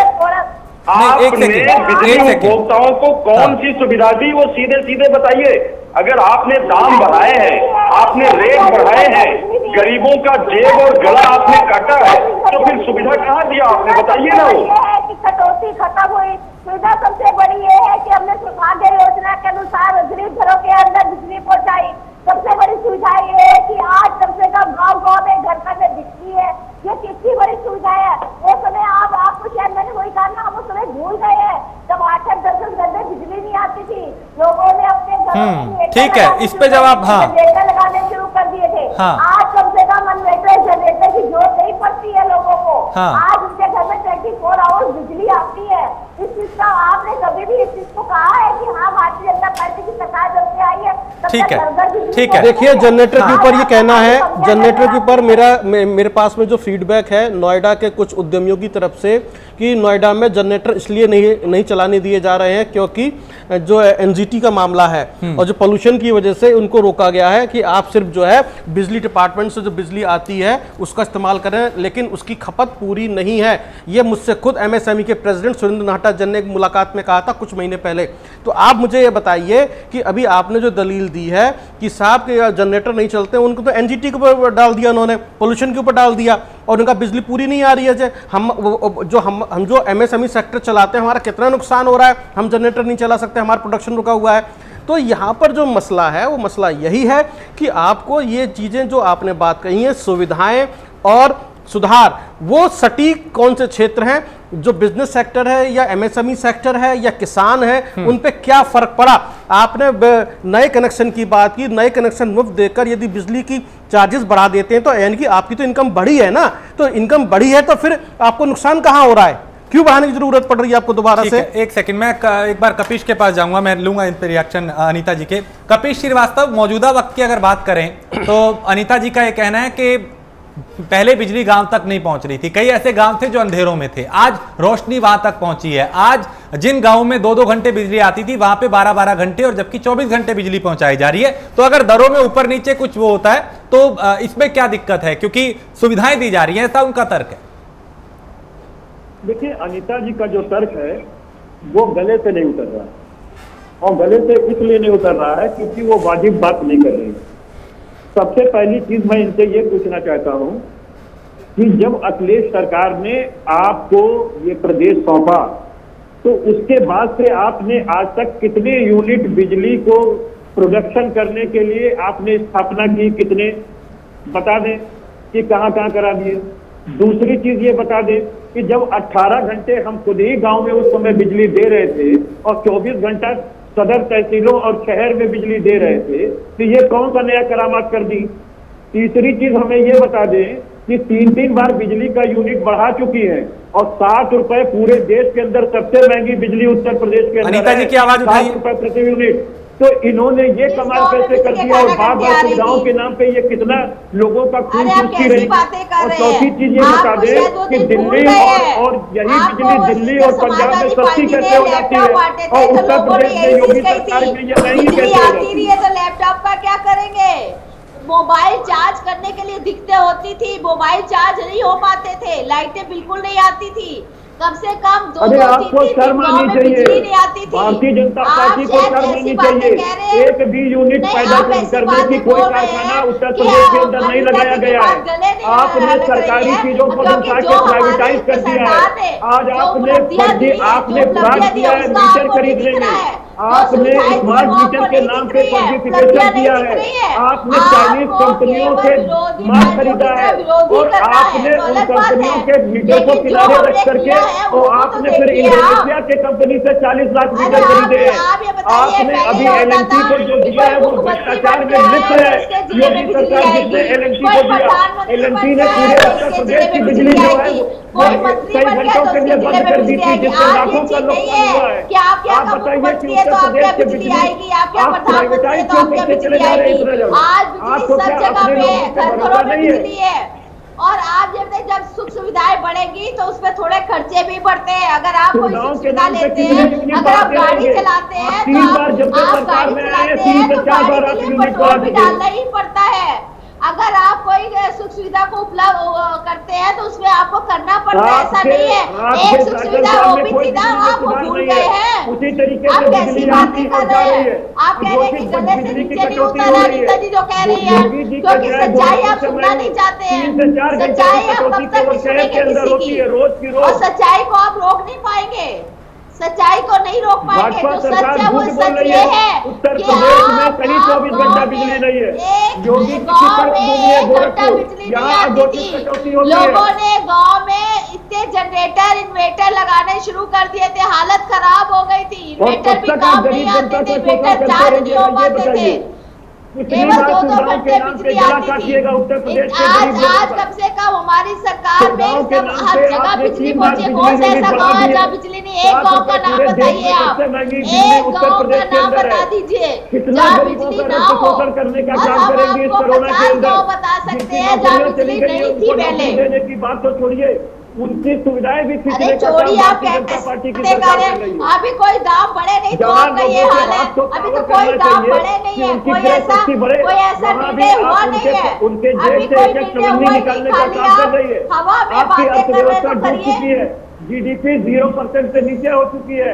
आपने बिजली उपभोक्ताओं को कौन सी सुविधा दी, वो सीधे सीधे बताइए। अगर आपने दाम बढ़ाए हैं, आपने रेट बढ़ाए हैं, गरीबों का जेब और गला आपने काटा है, तो फिर सुविधा कहाँ दिया आपने, बताइए ना। वो कटौती खत्म हुई। सुविधा सबसे बड़ी ये है कि हमने सौभाग्य योजना के अनुसार गरीब घरों के अंदर बिजली पहुंचाई। सबसे बड़ी सुविधा ये है कि आज कम से कम गाँव में घर घर में बिजली है। ये कितनी बड़ी सुविधा है। वो समय आपको शायद मैंने वही कहा ना, हम उस समय भूल गए हैं जब 8-8, 10-10 घंटे बिजली नहीं आती थी। लोगों ने अपने घरों में ठीक है, इस पे जवाब, हाँ, जनरेटर लगाने शुरू कर दिए थे। हाँ। आज कम से कम जनरेटर की जरूरत नहीं पड़ती है लोगों को। हाँ। आज उनके घर में 24 आवर्स बिजली आती है। इस चीज का आपने कभी भी इस चीज को कहा है कि हाँ भारतीय जनता पार्टी की सरकार जब से आई है ठीक है। देखिए, जनरेटर के ऊपर ये कहना है, जनरेटर के ऊपर मेरे पास में जो फीडबैक है नोएडा के कुछ उद्यमियों की तरफ से कि नोएडा में जनरेटर इसलिए नहीं चलाने दिए जा रहे हैं क्योंकि जो एनजीटी का मामला है और जो पोल्यूशन की वजह से उनको रोका गया है कि आप सिर्फ जो है बिजली डिपार्टमेंट से जो बिजली आती है उसका इस्तेमाल करें, लेकिन उसकी खपत पूरी नहीं है। ये मुझसे खुद एमएसएमई के प्रेसिडेंट सुरेंद्र नाहटा जन ने एक मुलाकात में कहा था कुछ महीने पहले। तो आप मुझे ये बताइए कि अभी आपने जो दलील दी है कि साहब के जनरेटर नहीं चलते, उनको तो एनजीटी के ऊपर डाल दिया, उन्होंने पोल्यूशन के ऊपर डाल दिया और उनका बिजली पूरी नहीं आ रही है। हम जो एमएसएमई सेक्टर चलाते हैं, हमारा कितना नुकसान हो रहा है, हम जनरेटर नहीं चला सकते, हमारा प्रोडक्शन रुका हुआ है। तो यहाँ पर जो मसला है वो मसला यही है कि आपको ये चीज़ें जो आपने बात कही है, सुविधाएं और सुधार, वो सटीक कौन से क्षेत्र हैं, जो बिजनेस सेक्टर है या एमएसएमई सेक्टर है या किसान है, उन पे क्या फर्क पड़ा। आपने नए कनेक्शन की बात की, नए कनेक्शन मुफ्त देकर यदि बिजली की चार्जेस बढ़ा देते हैं तो यानी कि आपकी तो इनकम बढ़ी है ना, तो इनकम बढ़ी है तो फिर आपको नुकसान कहाँ हो रहा है, क्यों बढ़ाने की जरूरत पड़ रही है आपको दोबारा से। एक सेकंड, मैं एक बार कपिश के पास जाऊंगा, मैं लूंगा इन पर रिएक्शन अनीता जी के। कपिश श्रीवास्तव, मौजूदा वक्त की अगर बात करें तो अनीता जी का यह कहना है कि पहले बिजली गांव तक नहीं पहुंच रही थी, कई ऐसे गांव थे जो अंधेरों में थे, आज रोशनी वहां तक पहुंची है। आज जिन गांवों में 2-2 घंटे बिजली आती थी वहां पे 12-12 घंटे और जबकि 24 घंटे बिजली पहुंचाई जा रही है। तो अगर दरों में ऊपर नीचे कुछ वो होता है तो इसमें क्या दिक्कत है, क्योंकि सुविधाएं दी जा रही है, ऐसा उनका तर्क है। देखिए, अनीता जी का जो तर्क है वो गले से नहीं उतर रहा, और गले से इसलिए नहीं उतर रहा है क्योंकि वो वाजिब बात नहीं कर रही है। सबसे पहली चीज मैं इनसे ये पूछना चाहता हूं कि जब अखिलेश सरकार ने आपको ये प्रदेश सौंपा तो उसके बाद से आपने आज तक कितने यूनिट बिजली को प्रोडक्शन करने के लिए आपने स्थापना की, कितने बता दें कि कहां कहां करा दिए। दूसरी चीज ये बता दें कि जब 18 घंटे हम खुद ही गांव में उस समय बिजली दे रहे थे और 24 घंटा सदर तहसीलों और शहर में बिजली दे रहे थे, तो ये कौन सा नया करामात कर दी। तीसरी चीज हमें ये बता दें कि 3-3 बार बिजली का यूनिट बढ़ा चुकी है और 60 रुपए पूरे देश के अंदर सबसे महंगी बिजली उत्तर प्रदेश के अंदर। अनीता जी की आवाज उठाइए। 60 रुपए प्रति यूनिट। तो इन्होंने ये कमाल कैसे कर दिया और बार बार सुविधाओं के नाम पे ये कितना लोगों का खून चूसती रही। और चौथी चीज ये बता दें कि दिल्ली और यही बिजली दिल्ली और पंजाब में सस्ती कैसे हो जाती है और उत्तर प्रदेश में योगी सरकार में ये नहीं कैसे हो जाती है। तो लैपटॉप का क्या करेंगे? मोबाइल चार्ज करने के लिए दिक्कतें होती थी, मोबाइल चार्ज नहीं हो पाते थे, लाइटें बिल्कुल नहीं आती थी, कम से कम अरे आपको शर्म आनी चाहिए, भारतीय जनता पार्टी को शर्म आनी चाहिए। एक भी यूनिट पैदा करने की कोई कारखाना उत्तर प्रदेश के अंदर नहीं लगाया गया है। आपने सरकारी चीजों को उठा के प्राइवेटाइज कर दिया है। आज आपने फ्रॉड किया है मीटर खरीदने में, आपने स्मार्ट मीटर के नाम पे फर्जीफिकेशन किया है, आपने चाइनीज कंपनियों से माल खरीदा है और आपने उन कंपनियों के मीटर को किनारे रख करके तो आपने फिर इंडोनेशिया के कंपनी से 40 लाख मीटर खरीदे हैं। आपने अभी LNT को जो दिया है वो भ्रष्टाचार में लिप्त है। योगी सरकार जिसने LNT को दिया, LNT ने पूरे उत्तर प्रदेश की बिजली जो है वो कई घंटों के लिए बंद कर दी थी, जिससे लाखों का नुकसान हुआ है। आप बताइए कि उत्तर प्रदेश की बिजली आप प्राइवेटाइज क्यों करके चले जा रहे हैं इतना जल्द? आपको क्या अपने लोगों पे भरोसा नहीं है? और आप जब सुख सुविधाएं बढ़ेगी तो उसमें थोड़े खर्चे भी बढ़ते हैं। अगर आप कोई सुविधा लेते हैं, अगर आप गाड़ी चलाते हैं तो आप गाड़ी चलाते हैं तो गाड़ी के लिए पेट्रोल भी डालना ही पड़ता है। अगर आप कोई सुख सुविधा को उपलब्ध करते हैं तो उसमें आपको करना पड़ता है, ऐसा नहीं है। एक सुख सुविधा वो भी थी ना, आप भूल गए हैं। उसी तरीके से आप कैसी बातें कर रहे हैं? आप कह रहे हैं कि गले से नीचे नहीं उतर अनीता जी जो कह रही है, क्योंकि सच्चाई आप सुनना नहीं चाहते हैं। सच्चाई आप कब तक सुनेंगे किसी की? और सच्चाई को आप रोक नहीं पाएंगे, सच्चाई को नहीं रोक पाएंगे। जो सच है वो सच ये है उत्तर प्रदेश में कहीं 24 घंटा बिजली नहीं है। योगी गाँव में 1 घंटा बिजली नहीं आती थी। लोगों ने गाँव में इतने जनरेटर इन्वेटर लगाने शुरू कर दिए थे, हालत खराब हो गई थी। इन्वेटर भी काम नहीं आते थे, इन्वेटर चार्ज नहीं हो पाते थे, केवल 2-2 घंटे बिजली आती थी। आज कम से कम हमारी सरकार में सब हर जगह बिजली पहुंचे। कौन सा ऐसा गाँव है जहाँ बिजली नहीं? एक गाँव का नाम बताइए आप, एक गाँव का नाम बता दीजिए जहाँ बिजली ना हो। और हम आपको 50 गाँव बता सकते हैं जहाँ बिजली नहीं थी पहले। की बात तो छोड़िए, उनकी सुविधाएं भी छोड़िए, आप अभी कोई गाँव बड़े नहीं तो आपका ये हाल है। अभी तो कोई गाँव बड़े नहीं है, कोई ऐसा निर्णय हुआ नहीं है। अभी कोई निर्णय हुआ नहीं, खाली आप हवा में बातें कर रहे तो करिए। GDP 0% से नीचे हो चुकी है,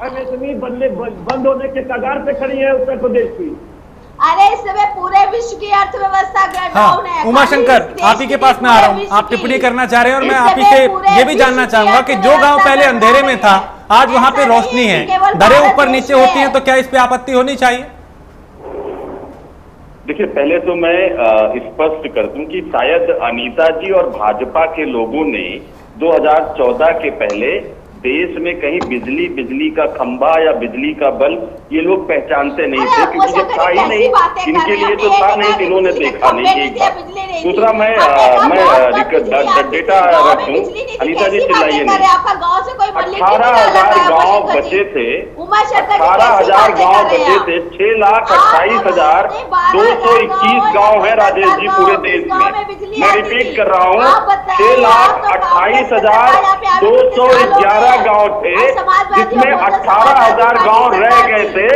MSME बंद होने के कगार पे खड़ी है उत्तर प्रदेश की। अरे इस समय पूरे विश्व की अर्थव्यवस्था डाउन है। उमाशंकर, आप ही के पास मैं आ रहा हूँ, आप टिप्पणी करना चाह रहे हैं और मैं आप ही से ये भी जानना चाहूंगा कि जो गांव पहले अंधेरे में था आज वहां पे रोशनी है, दरें ऊपर नीचे होती हैं, तो क्या इस पे आपत्ति होनी चाहिए? देखिए, पहले तो मैं स्पष्ट कर दूं कि शायद अनीता जी और भाजपा के लोगों ने 2014 के पहले देश में कहीं बिजली का खंभा या बिजली का बल्ब ये लोग पहचानते नहीं थे, क्योंकि जब था ही नहीं, इनके लिए तो था नहीं, इन्होंने देखा नहीं। एक बात। दूसरा, मैं डेटा रख दूं, अनीता जी चिल्लाइए नहीं। 18,000 गाँव बचे थे, 18,000 गाँव बचे थे, 6,28,221 गाँव है राजेश जी पूरे देश में। मैं रिपीट कर रहा हूँ, 6,28,211 गांव थे, जिसमें 18,000 गांव रह गए थे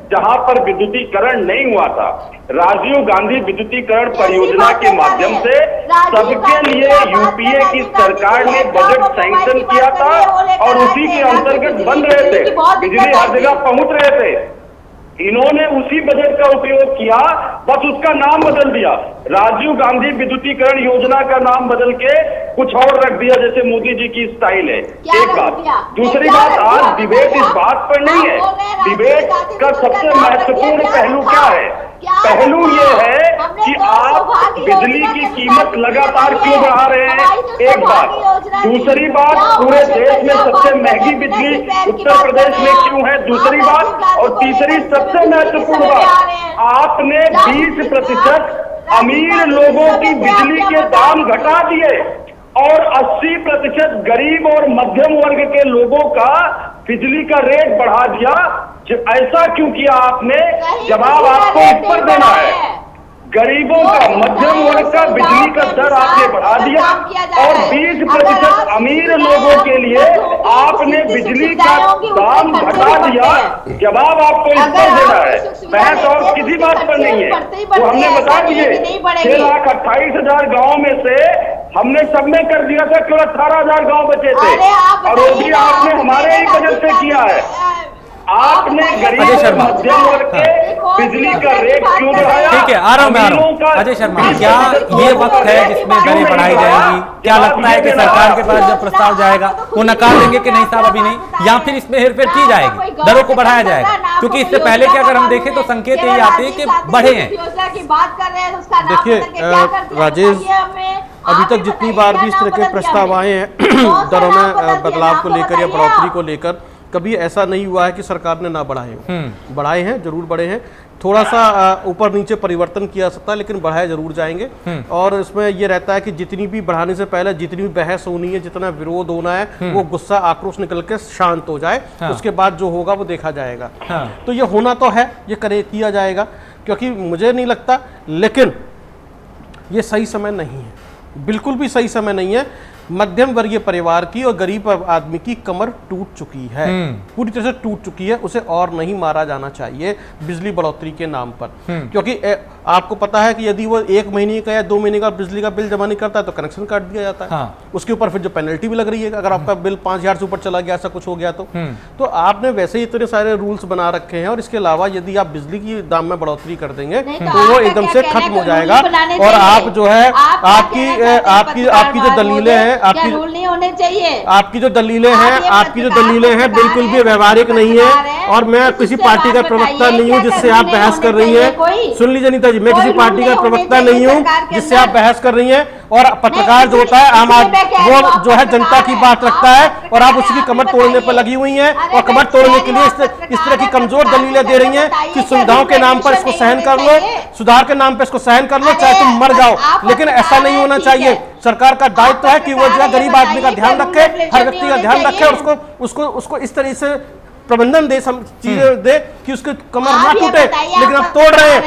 जहां पर विद्युतीकरण नहीं हुआ था। राजीव गांधी विद्युतीकरण परियोजना के माध्यम से सबके लिए यूपीए की सरकार ने बजट सैंक्शन किया था और उसी के अंतर्गत बन रहे थे, बिजली हर जगह पहुंच रहे थे। इन्होंने उसी बजट का उपयोग किया, बस उसका नाम बदल दिया, राजीव गांधी विद्युतीकरण योजना का नाम बदल के कुछ और रख दिया, जैसे मोदी जी की स्टाइल है। एक बात। दूसरी बात, आज डिबेट इस बात पर नहीं है, डिबेट का सबसे महत्वपूर्ण पहलू क्या है? पहलू ये है कि आप बिजली की कीमत लगातार क्यों बढ़ा रहे हैं, एक बात। दूसरी बात, पूरे देश में सबसे महंगी बिजली उत्तर प्रदेश में क्यों है, दूसरी बात। और तीसरी सबसे महत्वपूर्ण बात, आपने 20% अमीर लोगों की बिजली के दाम घटा दिए और 80% गरीब और मध्यम वर्ग के लोगों का बिजली का रेट बढ़ा दिया। ऐसा क्यों किया आपने? जवाब आपको इस पर देना है। गरीबों का, मध्यम वर्ग का बिजली का दर आपने बढ़ा दिया और 20% अमीर लोगों के लिए आपने बिजली का दाम घटा दिया। जवाब आपको इस पर देना है, बहस और किसी बात पर नहीं है। तो हमने बता दिए 6,28,000 गाँव में से हमने सब में कर दिया था, केवल 18,000 गाँव बचे थे और वो भी आपने हमारे ही बजट से किया है। आपने गरीब और मध्यम वर्ग के बिजली का रेट क्यों बढ़ाया? ठीक है, आ रहा हूं अजय शर्मा, क्या ये वक्त है जिसमें दरें बढ़ाई जाएंगी? क्या लगता है कि सरकार के पास जब प्रस्ताव जाएगा वो नकार देंगे कि नहीं साहब अभी नहीं, या फिर इसमें हेरफेर की जाएगी, दरों को बढ़ाया जाएगा? क्योंकि इससे पहले कि अगर हम देखें तो संकेत यही आते हैं कि बढ़े हैं। देखिए राजेश, अभी तक जितनी बार भी इस तरह के प्रस्ताव आए हैं दरों में बदलाव को लेकर या बढ़ोतरी को लेकर, कभी ऐसा नहीं हुआ है कि सरकार ने ना बढ़ाए। बढ़ाए हैं, जरूर बढ़े हैं, थोड़ा सा ऊपर नीचे परिवर्तन किया सकता है, लेकिन बढ़ाए जरूर जाएंगे। और इसमें ये रहता है कि जितनी भी बढ़ाने से पहले जितनी भी बहस होनी है, जितना विरोध होना है, वो गुस्सा आक्रोश निकल के शांत हो जाए। उसके बाद जो होगा वो देखा जाएगा। तो ये होना तो है, ये किया जाएगा, क्योंकि मुझे नहीं लगता, लेकिन ये सही समय नहीं है, बिल्कुल भी सही समय नहीं है। मध्यम वर्गीय परिवार की और गरीब आदमी की कमर टूट चुकी है, पूरी तरह से टूट चुकी है। उसे और नहीं मारा जाना चाहिए बिजली बढ़ोतरी के नाम पर, क्योंकि आपको पता है कि यदि वो 1 महीने का या 2 महीने का बिजली का बिल जमा नहीं करता है तो कनेक्शन काट दिया जाता है। उसके ऊपर फिर जो पेनल्टी भी लग रही है अगर आपका बिल 5,000 से ऊपर चला गया, ऐसा कुछ हो गया तो आपने वैसे ही इतने सारे रूल्स बना रखे हैं। और इसके अलावा यदि आप बिजली की दाम में बढ़ोतरी कर देंगे तो वो एकदम से खत्म हो जाएगा। और आप जो है आपकी जो दलीलें हैं, आपकी रूल नहीं होने चाहिए, आपकी जो दलीलें हैं बिल्कुल भी व्यवहारिक नहीं है। और मैं किसी पार्टी का प्रवक्ता नहीं हूं जिससे आप बहस कर रही हैं। सुन लीजिए नीता जी, मैं किसी पार्टी का प्रवक्ता नहीं हूं जिससे आप बहस कर रही हैं। और पत्रकार जो होता है आम आदमी, वो जो है जनता की बात रखता है, और आप उसकी कमर तोड़ने पर लगी हुई हैं। और कमर तोड़ने के लिए इस तरह की कमजोर दलीलें दे रही हैं कि सुविधाओं के नाम पर इसको सहन कर लो, सुधार के नाम पर इसको सहन कर लो, चाहे तुम मर जाओ। लेकिन ऐसा नहीं होना चाहिए। सरकार का दायित्व है कि वो जो है गरीब आदमी का ध्यान रखे, हर व्यक्ति का ध्यान रखे, और उसको इस तरह से प्रबंधन दे, चीजें दे कि उसके कमर ना टूटे। लेकिन आप तोड़ रहे हैं,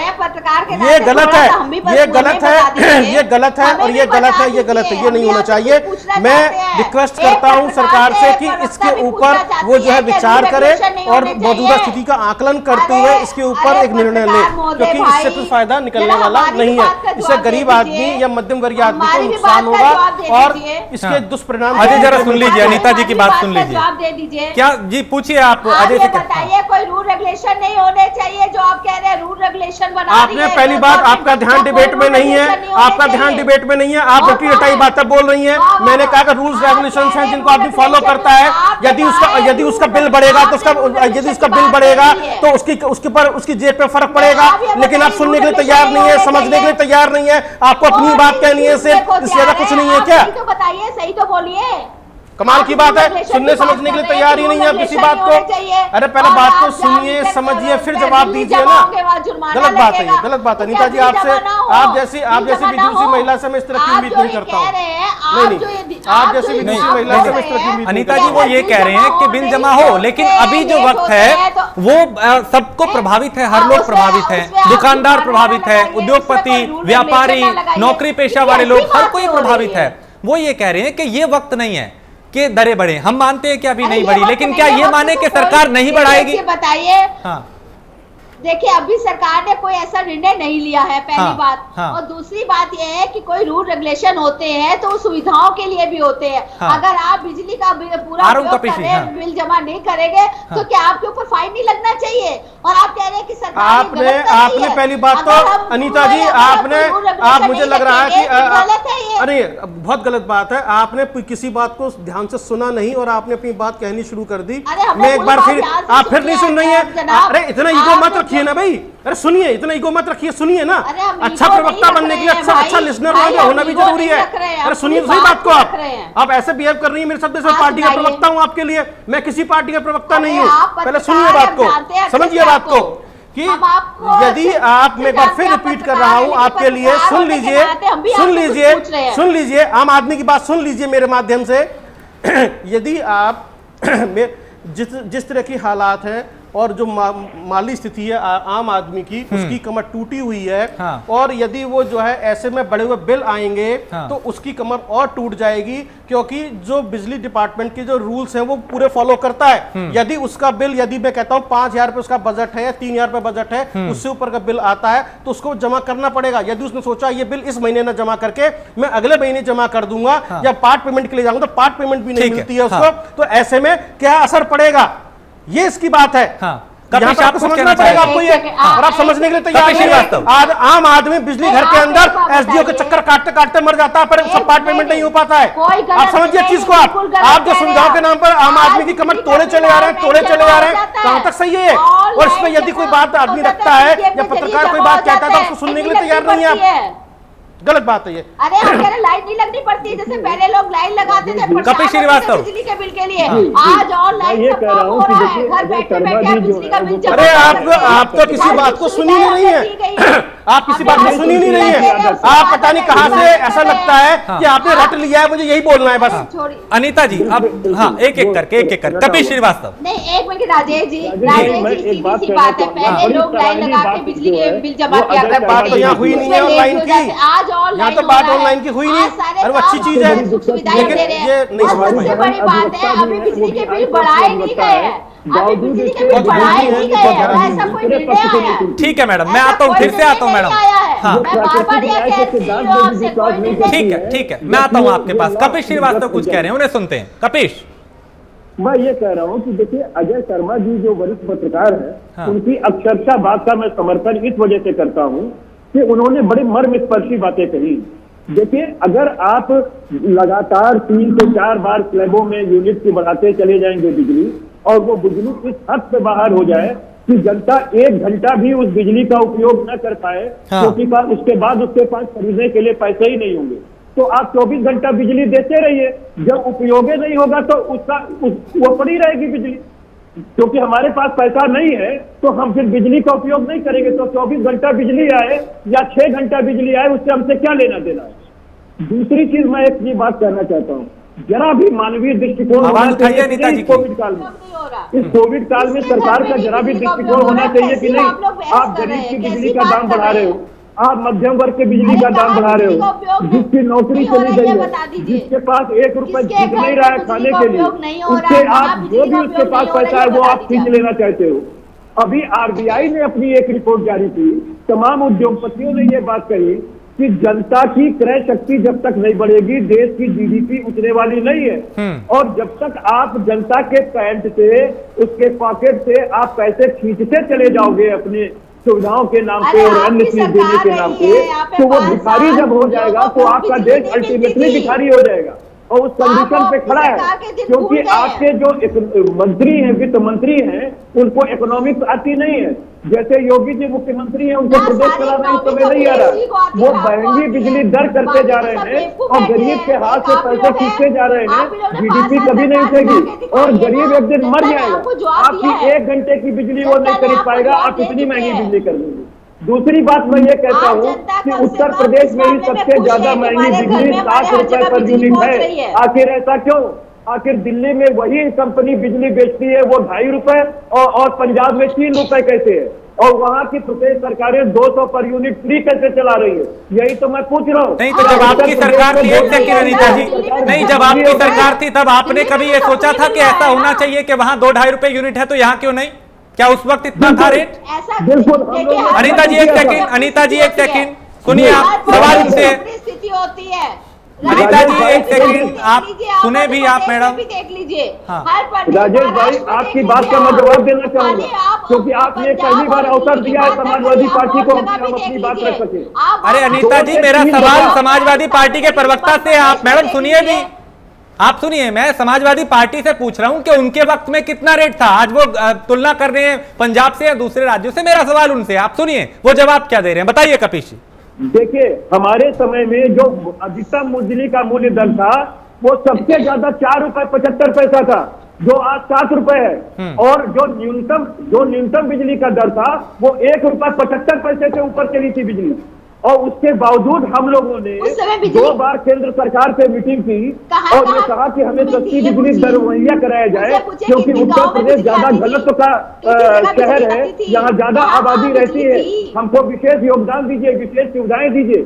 ये गलत है, ये गलत है, ये गलत है, और ये गलत है, ये गलत है, ये नहीं होना चाहिए। मैं रिक्वेस्ट करता हूं सरकार से कि इसके ऊपर वो जो है विचार करे और मौजूदा स्थिति का आकलन करते हुए इसके ऊपर एक निर्णय ले, क्योंकि इससे कुछ फायदा निकलने वाला नहीं है। इससे गरीब आदमी या मध्यम वर्गीय आदमी को नुकसान होगा और इसके दुष्परिणाम। अजय जरा सुन लीजिए, अनीता जी की बात सुन लीजिए। क्या जी पूछिए आप अजय से बताइए, कोई रूल रेगुलेशन नहीं होने चाहिए जो आप कह रहे हैं, रूल रेगुलेशन बना आपने पहली बात, आपका ध्यान डिबेट में नहीं है, आपका ध्यान डिबेट में नहीं है, आप रटी रटाई बातें बोल रही हैं। मैंने कहा कि रूल्स रेगुलेशंस हैं जिनको आदमी फॉलो करता है। यदि उसका बिल बढ़ेगा तो यदि उसका बिल बढ़ेगा तो उसकी जेब पे फर्क पड़ेगा। लेकिन आप सुनने के लिए तैयार नहीं है, समझने के लिए तैयार नहीं है, आपको अपनी बात कहनी है सिर्फ, इससे ज्यादा कुछ नहीं है। क्या तो बताइए, सही तो बोलिए। कमाल की बात है, सुनने समझने के लिए तैयार ही नहीं है किसी बात को। अरे पहले बात को सुनिए, समझिए, फिर जवाब दीजिए ना। गलत बात है, ये गलत बात है। नीता जी, आप जैसी विदुषी महिला से मैं इस तरह की उम्मीद नहीं करता हूँ। नहीं, आप जैसी विदुषी महिला से मैं इस तरह की उम्मीद। अनीता जी वो ये कह रहे हैं कि बिल जमा हो, लेकिन अभी जो वक्त है वो सबको प्रभावित है, हर लोग प्रभावित है, दुकानदार प्रभावित है, उद्योगपति, व्यापारी, नौकरी पेशा वाले लोग, हर कोई प्रभावित है। वो ये कह रहे हैं कि ये वक्त नहीं है कि दरें बढ़े। हम मानते हैं कि अभी नहीं बढ़ी, लेकिन क्या ये माने कि सरकार नहीं बढ़ाएगी? बताइए। हाँ, देखिए अभी सरकार ने कोई ऐसा निर्णय नहीं लिया है, पहली बात। और दूसरी बात यह है कि कोई रूल रेगुलेशन होते हैं तो सुविधाओं के लिए भी होते हैं। अगर आप बिजली का पूरा बिल जमा नहीं करेंगे तो क्या आपके ऊपर फाइन नहीं लगना चाहिए? और आप कह रहे हैं कि सरकार आपने पहली बात तो अनीता जी, आप मुझे लग रहा है कि अरे बहुत गलत बात है। आपने किसी बात को ध्यान से सुना नहीं और आपने अपनी बात कहनी शुरू कर दी। मैं एक बार फिर, आप फिर नहीं सुन रही है। अरे इतना ईगो मत रखिए ना भाई, अरे सुनिए, इतना ईगो मत रखिए, सुनिए ना। अच्छा प्रवक्ता बनने के लिए अच्छा लिसनर होना भी जरूरी है। अरे सुनिए सही बात को। आप ऐसे बिहेव कर रही है मेरे साथ, मैं पार्टी का प्रवक्ता हूँ आपके लिए, मैं किसी पार्टी का प्रवक्ता नहीं हूँ। पहले सुनिए बात को, समझिए बात को कि यदि आप, मैं एक बार फिर रिपीट कर रहा हूं आपके लिए, सुन लीजिए, आम आदमी की बात सुन लीजिए मेरे माध्यम से। यदि आप जिस तरह की हालात हैं और जो माली स्थिति है आम आदमी की, उसकी कमर टूटी हुई है। हाँ। और यदि वो जो है ऐसे में बड़े हुए बिल आएंगे हाँ। तो उसकी कमर और टूट जाएगी, क्योंकि जो बिजली डिपार्टमेंट के जो रूल्स हैं वो पूरे फॉलो करता है। यदि उसका बिल, यदि मैं कहता हूं 5,000 रुपए उसका बजट है या 3,000 रुपए बजट है, उससे ऊपर का बिल आता है तो उसको जमा करना पड़ेगा। यदि उसने सोचा ये बिल इस महीने ना जमा करके मैं अगले महीने जमा कर दूंगा या पार्ट पेमेंट के लिए जाऊंगा, तो पार्ट पेमेंट भी नहीं मिलती है उसको। तो ऐसे में क्या असर पड़ेगा, ये इसकी बात है। यहाँ पर आपको समझना पड़ेगा, आपको ये, और आप समझने के लिए तैयार नहीं है। आज आम आदमी बिजली घर के अंदर एसडीओ के चक्कर काटते काटते मर जाता है, पर सब पार्ट पेमेंट नहीं हो पाता है। आप समझिए चीज को, आप जो सुविधाओं के नाम पर आम आदमी की कमर तोड़े चले आ रहे हैं, तोड़े चले आ रहे हैं, कहां तक सही है? और इसमें यदि कोई बात आदमी रखता है या पत्रकार कोई बात कहता है तो उसको सुनने के लिए तैयार नहीं है आप। गलत बात है ये। अरे हम कह रहे लाइन नहीं लगनी पड़ती, जैसे पहले लोग लाइन लगाते थे कपिल श्रीवास्तव बिजली के बिल के लिए, आज ऑनलाइन सब काम हो रहा है, घर बैठे बैठे बिजली का बिल जमा। अरे आप तो किसी बात को सुनी ही नहीं है, आप किसी बात को सुनी नहीं रही है। आप पता नहीं कहां से ऐसा लगता है कि आपने रट लिया है, मुझे यही बोलना है बस। अनीता जी अब हाँ एक एक करके कपिल श्रीवास्तव। नहीं एक मिनट राजेश जी, सीधी सी बात है, पहले लोग लाइन लगा के बिजली के बिल जमा किया करते थे। बात तो यहाँ हुई नहीं है ऑनलाइन की, आज यहाँ तो बात ऑनलाइन की हुई नहीं। अरे वो अच्छी चीज है, लेकिन ये नहीं समझ में। सबसे बड़ी बात है अभी बिजली के बिल बढ़ाए नहीं गए हैं, अभी बिजली के बिल बढ़ाए नहीं गए हैं, ऐसा कोई निर्णय आया है। ठीक है मैडम, मैं आता हूँ, फिर से आता हूँ मैडम। हाँ मैं बार-बार ये कहती हूँ आपसे कोई निर्णय ठीक है मैं आता हूँ आपके पास। कपिल श्रीवास्तव कुछ कह रहे हैं, उन्हें सुनते हैं। कपिश, मैं ये कह रहा हूँ कि देखिए अजय शर्मा जी जो वरिष्ठ पत्रकार हैं, हाँ। उनकी अक्षरशः बात का मैं समर्थन इस वजह से करता हूँ कि उन्होंने बड़ी मर्मस्पर्शी बातें कही। देखिए अगर आप लगातार 3 से 4 बार स्लैबों में यूनिट की बढ़ाते चले जाएंगे बिजली, और वो बिजली इस हद से बाहर हो जाए कि जनता 1 घंटा भी उस बिजली का उपयोग न कर पाए, हाँ। क्योंकि उसके बाद उसके पास खरीदने के लिए पैसे ही नहीं होंगे, तो आप 24 घंटा बिजली देते रहिए। जब उपयोग नहीं होगा तो वो पड़ी रहेगी बिजली, क्योंकि हमारे पास पैसा नहीं है तो हम फिर बिजली का उपयोग नहीं करेंगे। तो 24 घंटा बिजली आए या 6 घंटा बिजली आए, उससे हमसे क्या लेना देना है। दूसरी चीज मैं एक ही बात कहना चाहता हूँ, जरा भी मानवीय दृष्टिकोण होना चाहिए कोविड काल में। इस कोविड काल में सरकार का जरा भी दृष्टिकोण होना चाहिए कि नहीं, आप गरीब की बिजली का दाम बढ़ा रहे हो, आप मध्यम वर्ग के बिजली का दाम बढ़ा रहे हो, जिसकी नौकरी चली गई है, जिसके पास 1 रुपए दिख नहीं रहा है खाने के लिए, उससे आप जो भी उसके पास पैसा है वो आप खींच लेना चाहते हो। अभी आरबीआई ने अपनी एक रिपोर्ट जारी की, तमाम उद्योगपतियों ने ये बात कही कि जनता की क्रय शक्ति जब तक नहीं बढ़ेगी देश की जीडीपी उठने वाली नहीं है। और जब तक आप जनता के पैंट से, उसके पॉकेट से आप पैसे खींचते चले जाओगे अपने सुविधाओं के नाम पे और अन्य चीज देने के नाम पे, तो वो भिखारी जब हो जाएगा तो आपका देश अल्टीमेटली भिखारी हो जाएगा। और उस कंडीशन पे खड़ा है क्योंकि आपके जो मंत्री हैं, वित्त मंत्री हैं, उनको इकोनॉमिक्स आती नहीं है। जैसे योगी जी मुख्यमंत्री हैं, उनको प्रदेश चलाना इस समय नहीं आ रहा, वो महंगी बिजली दर करते जा रहे हैं और गरीब के हाथ से पैसे खींचते जा रहे हैं। जीडीपी कभी नहीं उठेगी और गरीब एक दिन मर जाएगा। आपकी 1 घंटे की बिजली वो नहीं खरीद पाएगा, आप इतनी महंगी बिजली कर देंगे। दूसरी बात मैं ये कहता हूँ कि उत्तर प्रदेश में ही सबसे ज्यादा महंगी बिजली 60 रुपए पर यूनिट है। आखिर ऐसा क्यों? आखिर दिल्ली में वही कंपनी बिजली बेचती है वो 2.5 रुपए और पंजाब में 3 रुपए कैसे है, और वहाँ की प्रदेश सरकारें 200 पर यूनिट फ्री कैसे चला रही है? यही तो मैं पूछ रहा हूँ। नहीं तो जब आपकी सरकार थी, एक सेकंड अनीता जी, नहीं जब आपकी सरकार थी तब आपने कभी ये सोचा था कि ऐसा होना चाहिए कि वहाँ 2-2.5 रुपए यूनिट है तो यहाँ क्यों नहीं? क्या उस वक्त इतना था रेट? बिल्कुल। अनीता जी एक सेकंड, अनीता जी एक सेकंड सुनिए, आप सवाल उनसे। स्थिति होती है अनीता जी एक सेकंड, आप सुने भी आप मैडम देख लीजिए। हाँ। राजेश भाई आपकी बात का मैं जवाब देना चाहूंगा क्योंकि आपने पहली बार अवसर दिया है समाजवादी पार्टी को हम अपनी बात रख सके। अरे अनीता जी मेरा सवाल समाजवादी पार्टी के प्रवक्ता से, आप मैडम सुनिए भी, आप सुनिए, मैं समाजवादी पार्टी से पूछ रहा हूं कि उनके वक्त में कितना रेट था। आज वो तुलना कर रहे हैं पंजाब से या दूसरे राज्यों से। मेरा सवाल उनसे, आप सुनिए वो जवाब क्या दे रहे हैं, बताइए कपिश जी। देखिए हमारे समय में जो अधिकतम बिजली का मूल्य दर था वो सबसे ज्यादा 4 रुपए 75 पैसा था, जो आज 7 रुपए है। और जो न्यूनतम बिजली का दर था वो 1 रुपए 75 पैसे से ऊपर चली थी बिजली। और उसके बावजूद हम लोगों ने उस समय बिजली 2 बार केंद्र सरकार से मीटिंग की और ये कहा कि हमें सस्ती बिजली दर मुहैया कराया जाए, क्योंकि उत्तर प्रदेश ज्यादा घनत्व का शहर है, यहाँ ज्यादा आबादी रहती है, हमको विशेष योगदान दीजिए, विशेष सुविधाएं दीजिए।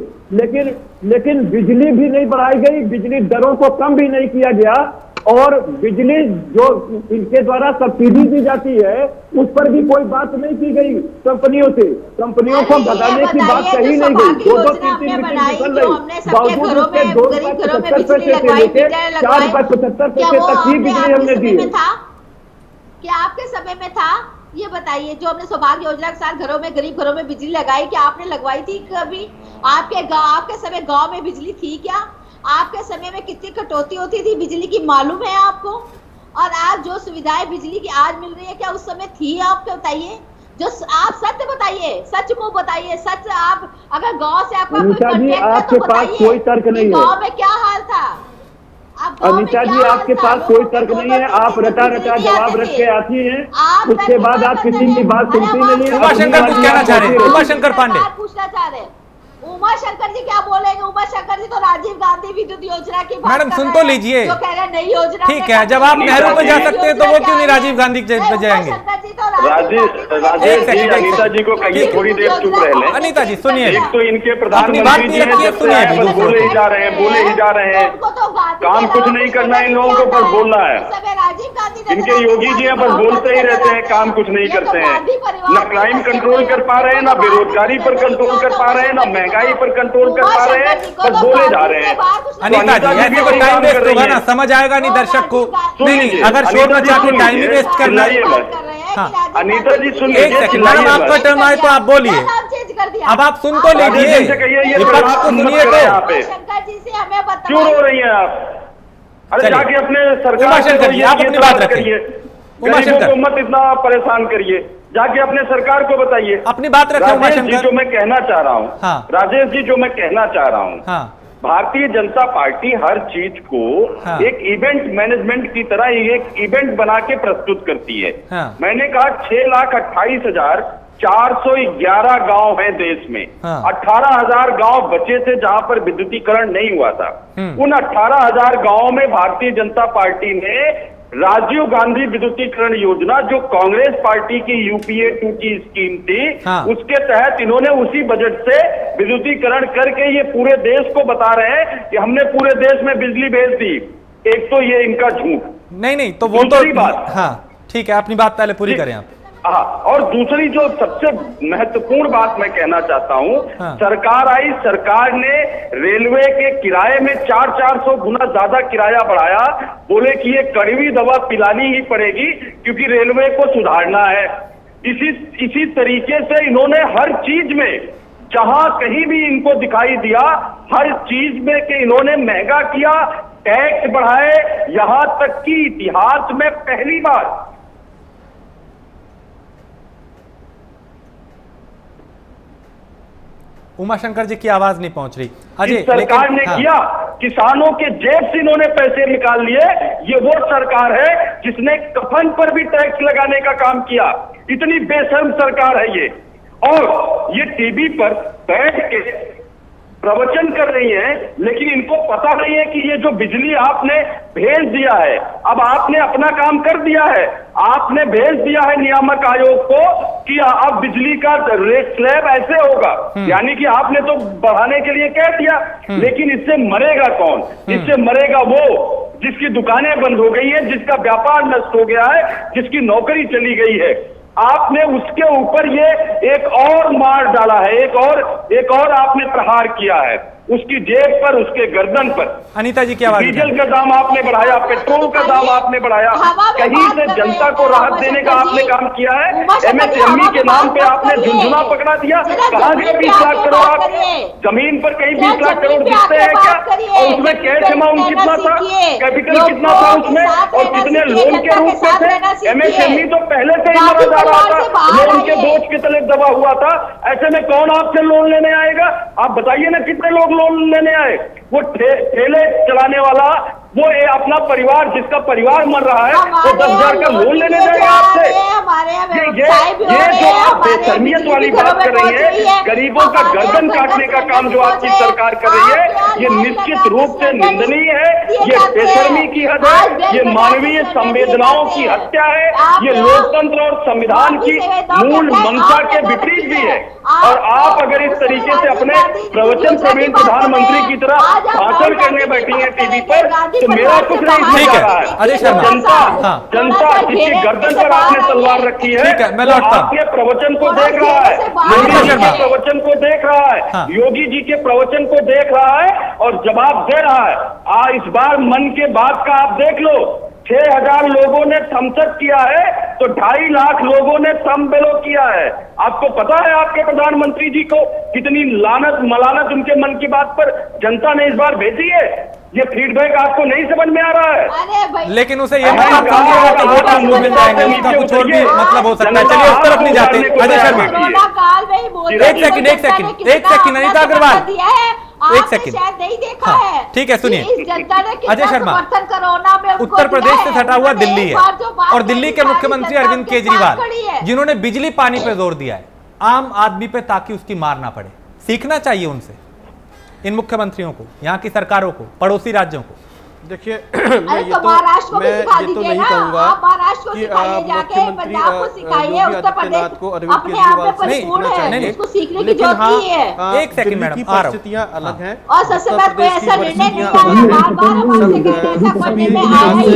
लेकिन बिजली भी नहीं बढ़ाई गई, बिजली दरों को कम भी नहीं किया गया, और बिजली जो इनके द्वारा सब्सिडी दी जाती है उस पर भी कोई बात नहीं की गई कंपनियों से। कंपनियों को भगाने की बात कही नहीं गई। 2-2-3 मीटिंग निकल रही, बावजूद उसके 2.75 पैसे से लेकर 4.75 पैसे तक की बिजली हमने दी है। क्या आपके समय में था? ये बताइए, जो हमने सौभाग्य योजना के साथ घरों में, गरीब घरों में बिजली लगाई, क्या आपने लगवाई थी कभी? आपके समय गांव में बिजली थी क्या? आपके समय में कितनी कटौती होती थी बिजली की, मालूम है आपको? और आज जो सुविधाएं बिजली की आज मिल रही है, क्या उस समय थी? आपको बताइए, जो आप सत्य बताइए, सच को बताइए, सच। आप अगर गांव से आपका अनीता जी, आपके पास कोई तर्क नहीं है। गांव में क्या हाल था? अनीता जी, आपके पास कोई तर्क नहीं है, आप रटा जवाब रख के आती हैं, उसके बाद आप किसी की बात सुनती नहीं है। उमाशंकर कुछ कहना चाह रहे हैं, उमाशंकर पांडे पूछना चाह रहे हैं। उमाशंकर जी क्या बोलेंगे? उमाशंकर जी तो राजीव गांधी विद्युत योजना की बात मैडम सुन तो लीजिए, जो कह रहे हैं नई योजना। ठीक है, जब आप नेहरू पे जा सकते हैं तो वो क्यों नहीं राजीव गांधी पे जाएंगे? राजेश जी, अनीता जी को कहिए थोड़ी देर चुप रह लें। अनीता जी सुनिए, एक तो इनके प्रधानमंत्री जी हैं, जब से आए बस बोले ही जा रहे हैं, काम कुछ नहीं करना है इन लोगों को, बस बोलना है। इनके योगी जी हैं, बस बोलते ही रहते हैं, काम कुछ नहीं करते हैं। न क्राइम कंट्रोल कर पा रहे हैं, न बेरोजगारी पर कंट्रोल कर पा रहे हैं, न महंगाई पर कंट्रोल कर पा रहे हैं, बस बोले जा रहे हैं। अनीता जी, ऐसे तो टाइम वेस्ट होगा ना, समझ आएगा नहीं दर्शक को। नहीं, अगर शोर मचा के टाइम ही वेस्ट करना है। हाँ, अनीता जी सुन एक सेकंड मैडम, आपका टर्म आए तो आप बोलिए। अब आप सुन तो लीजिए, विपक्ष को सुनिए तो। क्यों रो रही हैं आप? अरे जाके अपने सरकार उमाशंकर जी, आप अपनी बात रखिए। उमाशंकर को मत इतना परेशान करिए, जाके अपने सरकार को बताइए, अपनी बात रखिए। राजेश जी, जो मैं कहना चाह रहा हूँ, हाँ। राजेश जी, जो मैं कहना चाह रहा हूँ, हाँ। भारतीय जनता पार्टी हर चीज को हाँ। एक इवेंट मैनेजमेंट की तरह एक इवेंट बना के प्रस्तुत करती है। हाँ। मैंने कहा 6,28,411 गांव है देश में। हाँ। 18,000 गांव बचे थे जहां पर विद्युतीकरण नहीं हुआ था। उन 18,000 गांवों में भारतीय जनता पार्टी ने राजीव गांधी विद्युतीकरण योजना, जो कांग्रेस पार्टी की UPA 2 की स्कीम थी, हाँ। उसके तहत इन्होंने उसी बजट से विद्युतीकरण करके ये पूरे देश को बता रहे हैं कि हमने पूरे देश में बिजली भेज दी। एक तो ये इनका झूठ। नहीं तो वो तो बात, हाँ ठीक है, अपनी बात पहले पूरी करें आप। हाँ, और दूसरी जो सबसे महत्वपूर्ण बात मैं कहना चाहता हूँ, हाँ। सरकार आई, सरकार ने रेलवे के किराए में 400 गुना ज्यादा किराया बढ़ाया। बोले कि ये कड़वी दवा पिलानी ही पड़ेगी क्योंकि रेलवे को सुधारना है। इसी तरीके से इन्होंने हर चीज में, जहां कहीं भी इनको दिखाई दिया, हर चीज में के इन्होंने महंगा किया, टैक्स बढ़ाए। यहां तक कि इतिहास में पहली बार उमाशंकर जी की आवाज नहीं पहुंच रही। अजय, सरकार ने हाँ। किया, किसानों के जेब से इन्होंने पैसे निकाल लिए। ये वो सरकार है जिसने कफन पर भी टैक्स लगाने का काम किया। इतनी बेशर्म सरकार है ये। और ये टीवी पर बैठ के प्रवचन कर रही हैं, लेकिन इनको पता नहीं है कि ये जो बिजली आपने भेज दिया है, अब आपने अपना काम कर दिया है। आपने भेज दिया है नियामक आयोग को कि अब बिजली का रेट स्लैब ऐसे होगा, यानी कि आपने तो बढ़ाने के लिए कह दिया, लेकिन इससे मरेगा कौन? इससे मरेगा वो जिसकी दुकानें बंद हो गई है, जिसका व्यापार नष्ट हो गया है, जिसकी नौकरी चली गई है। आपने उसके ऊपर ये एक और मार डाला है, एक और आपने प्रहार किया है उसकी जेब पर, उसके गर्दन पर। अनीता जी की आवाज। डीजल का दाम आपने बढ़ाया, पेट्रोल का दाम आपने बढ़ाया, कहीं से जनता को राहत देने का आपने काम किया है। MSME के नाम पे आपने झुंझुना पकड़ा दिया। कहां से 20 लाख करोड़ आप जमीन पर कहीं 20 लाख करोड़ दिखते हैं क्या? और उसमें कैश अमाउंट कितना था, कैपिटल कितना था उसमें, और कितने लोन के रूप में थे? MSME तो पहले से ही मरा जा रहा था, लोन के बोझ के तले दबा हुआ था। ऐसे में कौन आपसे लोन लेने आएगा? आप बताइए ना, कितने लोग लोन लेने आए? वो ठेले चलाने वाला, वो अपना परिवार, जिसका परिवार मर रहा है, वो 10,000 का लोन लेने जाएगा आपसे? ये जो आप बेशर्मियत वाली बात कर रही है, गरीबों का गर्दन काटने का काम जो आपकी सरकार कर रही है, ये निश्चित रूप से निंदनीय है। ये बेशर्मी की हद है, ये मानवीय संवेदनाओं की हत्या है, ये लोकतंत्र और संविधान की मूल मंशा के विपरीत भी है। और आप अगर इस तरीके से अपने प्रवचन प्रवीण प्रधानमंत्री की तरह भाषण करने बैठी है टीवी पर, तो मेरा कुछ नहीं जा रहा है। अजय शर्मा, जनता जिसकी गर्दन पर आपने तलवार रखी है, मैं लौटता हूं। आपके प्रवचन को देख रहा है, योगी जी के प्रवचन को देख रहा है, योगी जी के प्रवचन को देख रहा है और जवाब दे रहा है। इस बार मन के बात का आप देख लो, 6,000 लोगों ने थम्स अप किया है, तो 2.5 लाख लोगों ने थम बेलो किया है। आपको पता है आपके प्रधानमंत्री जी को कितनी लानत मलानत उनके मन की बात पर जनता ने इस बार भेजी है? ये फीडबैक आपको नहीं समझ में आ रहा है? लेकिन उसे ये मतलब समझिएगा कि वोट आपको मिल जाएंगे, उसका कुछ और भी मतलब हो सकता है। चलिए उस तरफ नहीं जाते। अजय शर्मा, एक सेकंड अनीता अग्रवाल, एक सेकंड, शायद नहीं देखा है। ठीक है, सुनिए इस जनता ने अजय शर्मा, कोरोना में उत्तर प्रदेश से सटा हुआ दिल्ली है और दिल्ली के मुख्यमंत्री अरविंद केजरीवाल, जिन्होंने बिजली पानी पे जोर दिया है आम आदमी पे, ताकि उसकी मार ना पड़े। सीखना चाहिए उनसे, इन मुख्यमंत्रियों को, यहाँ की सरकारों को, पड़ोसी राज्यों को। देखिए मैं ये तो नहीं कहूंगा कि मुख्यमंत्री योगी आदित्यनाथ को अरविंद केजरीवाल से सीखना चाहिए, लेकिन हाँ, एक सेकंड मैडम, की परिस्थितियां अलग हैं और सबसे बड़ा कोई ऐसा निर्णय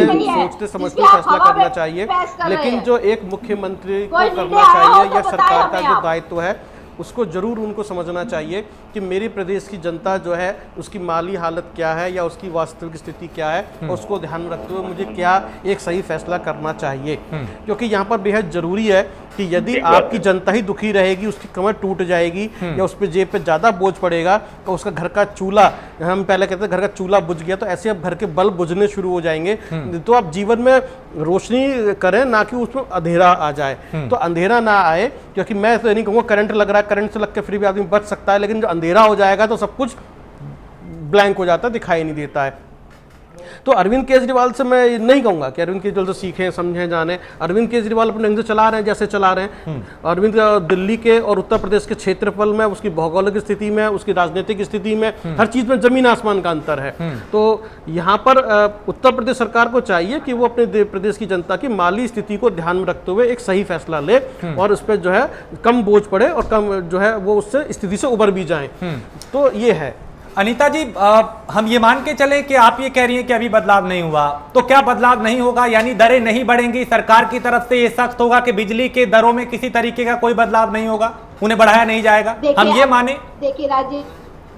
नहीं सोचते समझते फैसला करना चाहिए। लेकिन जो एक मुख्यमंत्री को करना चाहिए या सरकार का जो दायित्व है, उसको जरूर उनको समझना चाहिए कि मेरे प्रदेश की जनता जो है उसकी माली हालत क्या है या उसकी वास्तविक स्थिति क्या है, और उसको ध्यान में रखते हुए मुझे क्या एक सही फैसला करना चाहिए। क्योंकि यहाँ पर बेहद जरूरी है कि यदि आपकी जनता ही दुखी रहेगी, उसकी कमर टूट जाएगी या उस पर जेब पे ज़्यादा बोझ पड़ेगा, तो उसका घर का चूल्हा, हम पहले कहते हैं घर का चूल्हा बुझ गया, तो ऐसे अब घर के बल्ब बुझने शुरू हो जाएंगे। तो आप जीवन में रोशनी करें, ना कि उसमें अंधेरा आ जाए। तो अंधेरा ना आए, क्योंकि मैं तो नहीं कहूँगा करंट लग रहा है, करंट से लग के फिर भी आदमी बच सकता है, लेकिन जो अंधेरा हो जाएगा तो सब कुछ ब्लैंक हो जाता है, दिखाई नहीं देता है। तो अरविंद केजरीवाल से मैं नहीं कहूंगा कि अरविंद केजरीवाल से सीखें, समझें, जानें। अरविंद केजरीवाल अपने ढंग से चला रहे हैं जैसे चला रहे हैं। अरविंद दिल्ली के और उत्तर प्रदेश के क्षेत्रफल में, उसकी भौगोलिक स्थिति में, उसकी राजनीतिक स्थिति में, हर चीज में जमीन आसमान का अंतर है। तो यहाँ पर उत्तर प्रदेश सरकार को चाहिए कि वो अपने प्रदेश की जनता की माली स्थिति को ध्यान में रखते हुए एक सही फैसला ले और उस पर जो है कम बोझ पड़े और कम जो है वो उससे स्थिति से उबर भी जाए। तो ये है। अनीता जी, हम ये मान के चलें कि आप ये कह रही हैं कि अभी बदलाव नहीं हुआ, तो क्या बदलाव नहीं होगा? यानी दरें नहीं बढ़ेंगी, सरकार की तरफ से ये सख्त होगा कि बिजली के दरों में किसी तरीके का कोई बदलाव नहीं होगा, उन्हें बढ़ाया नहीं जाएगा, हम ये माने?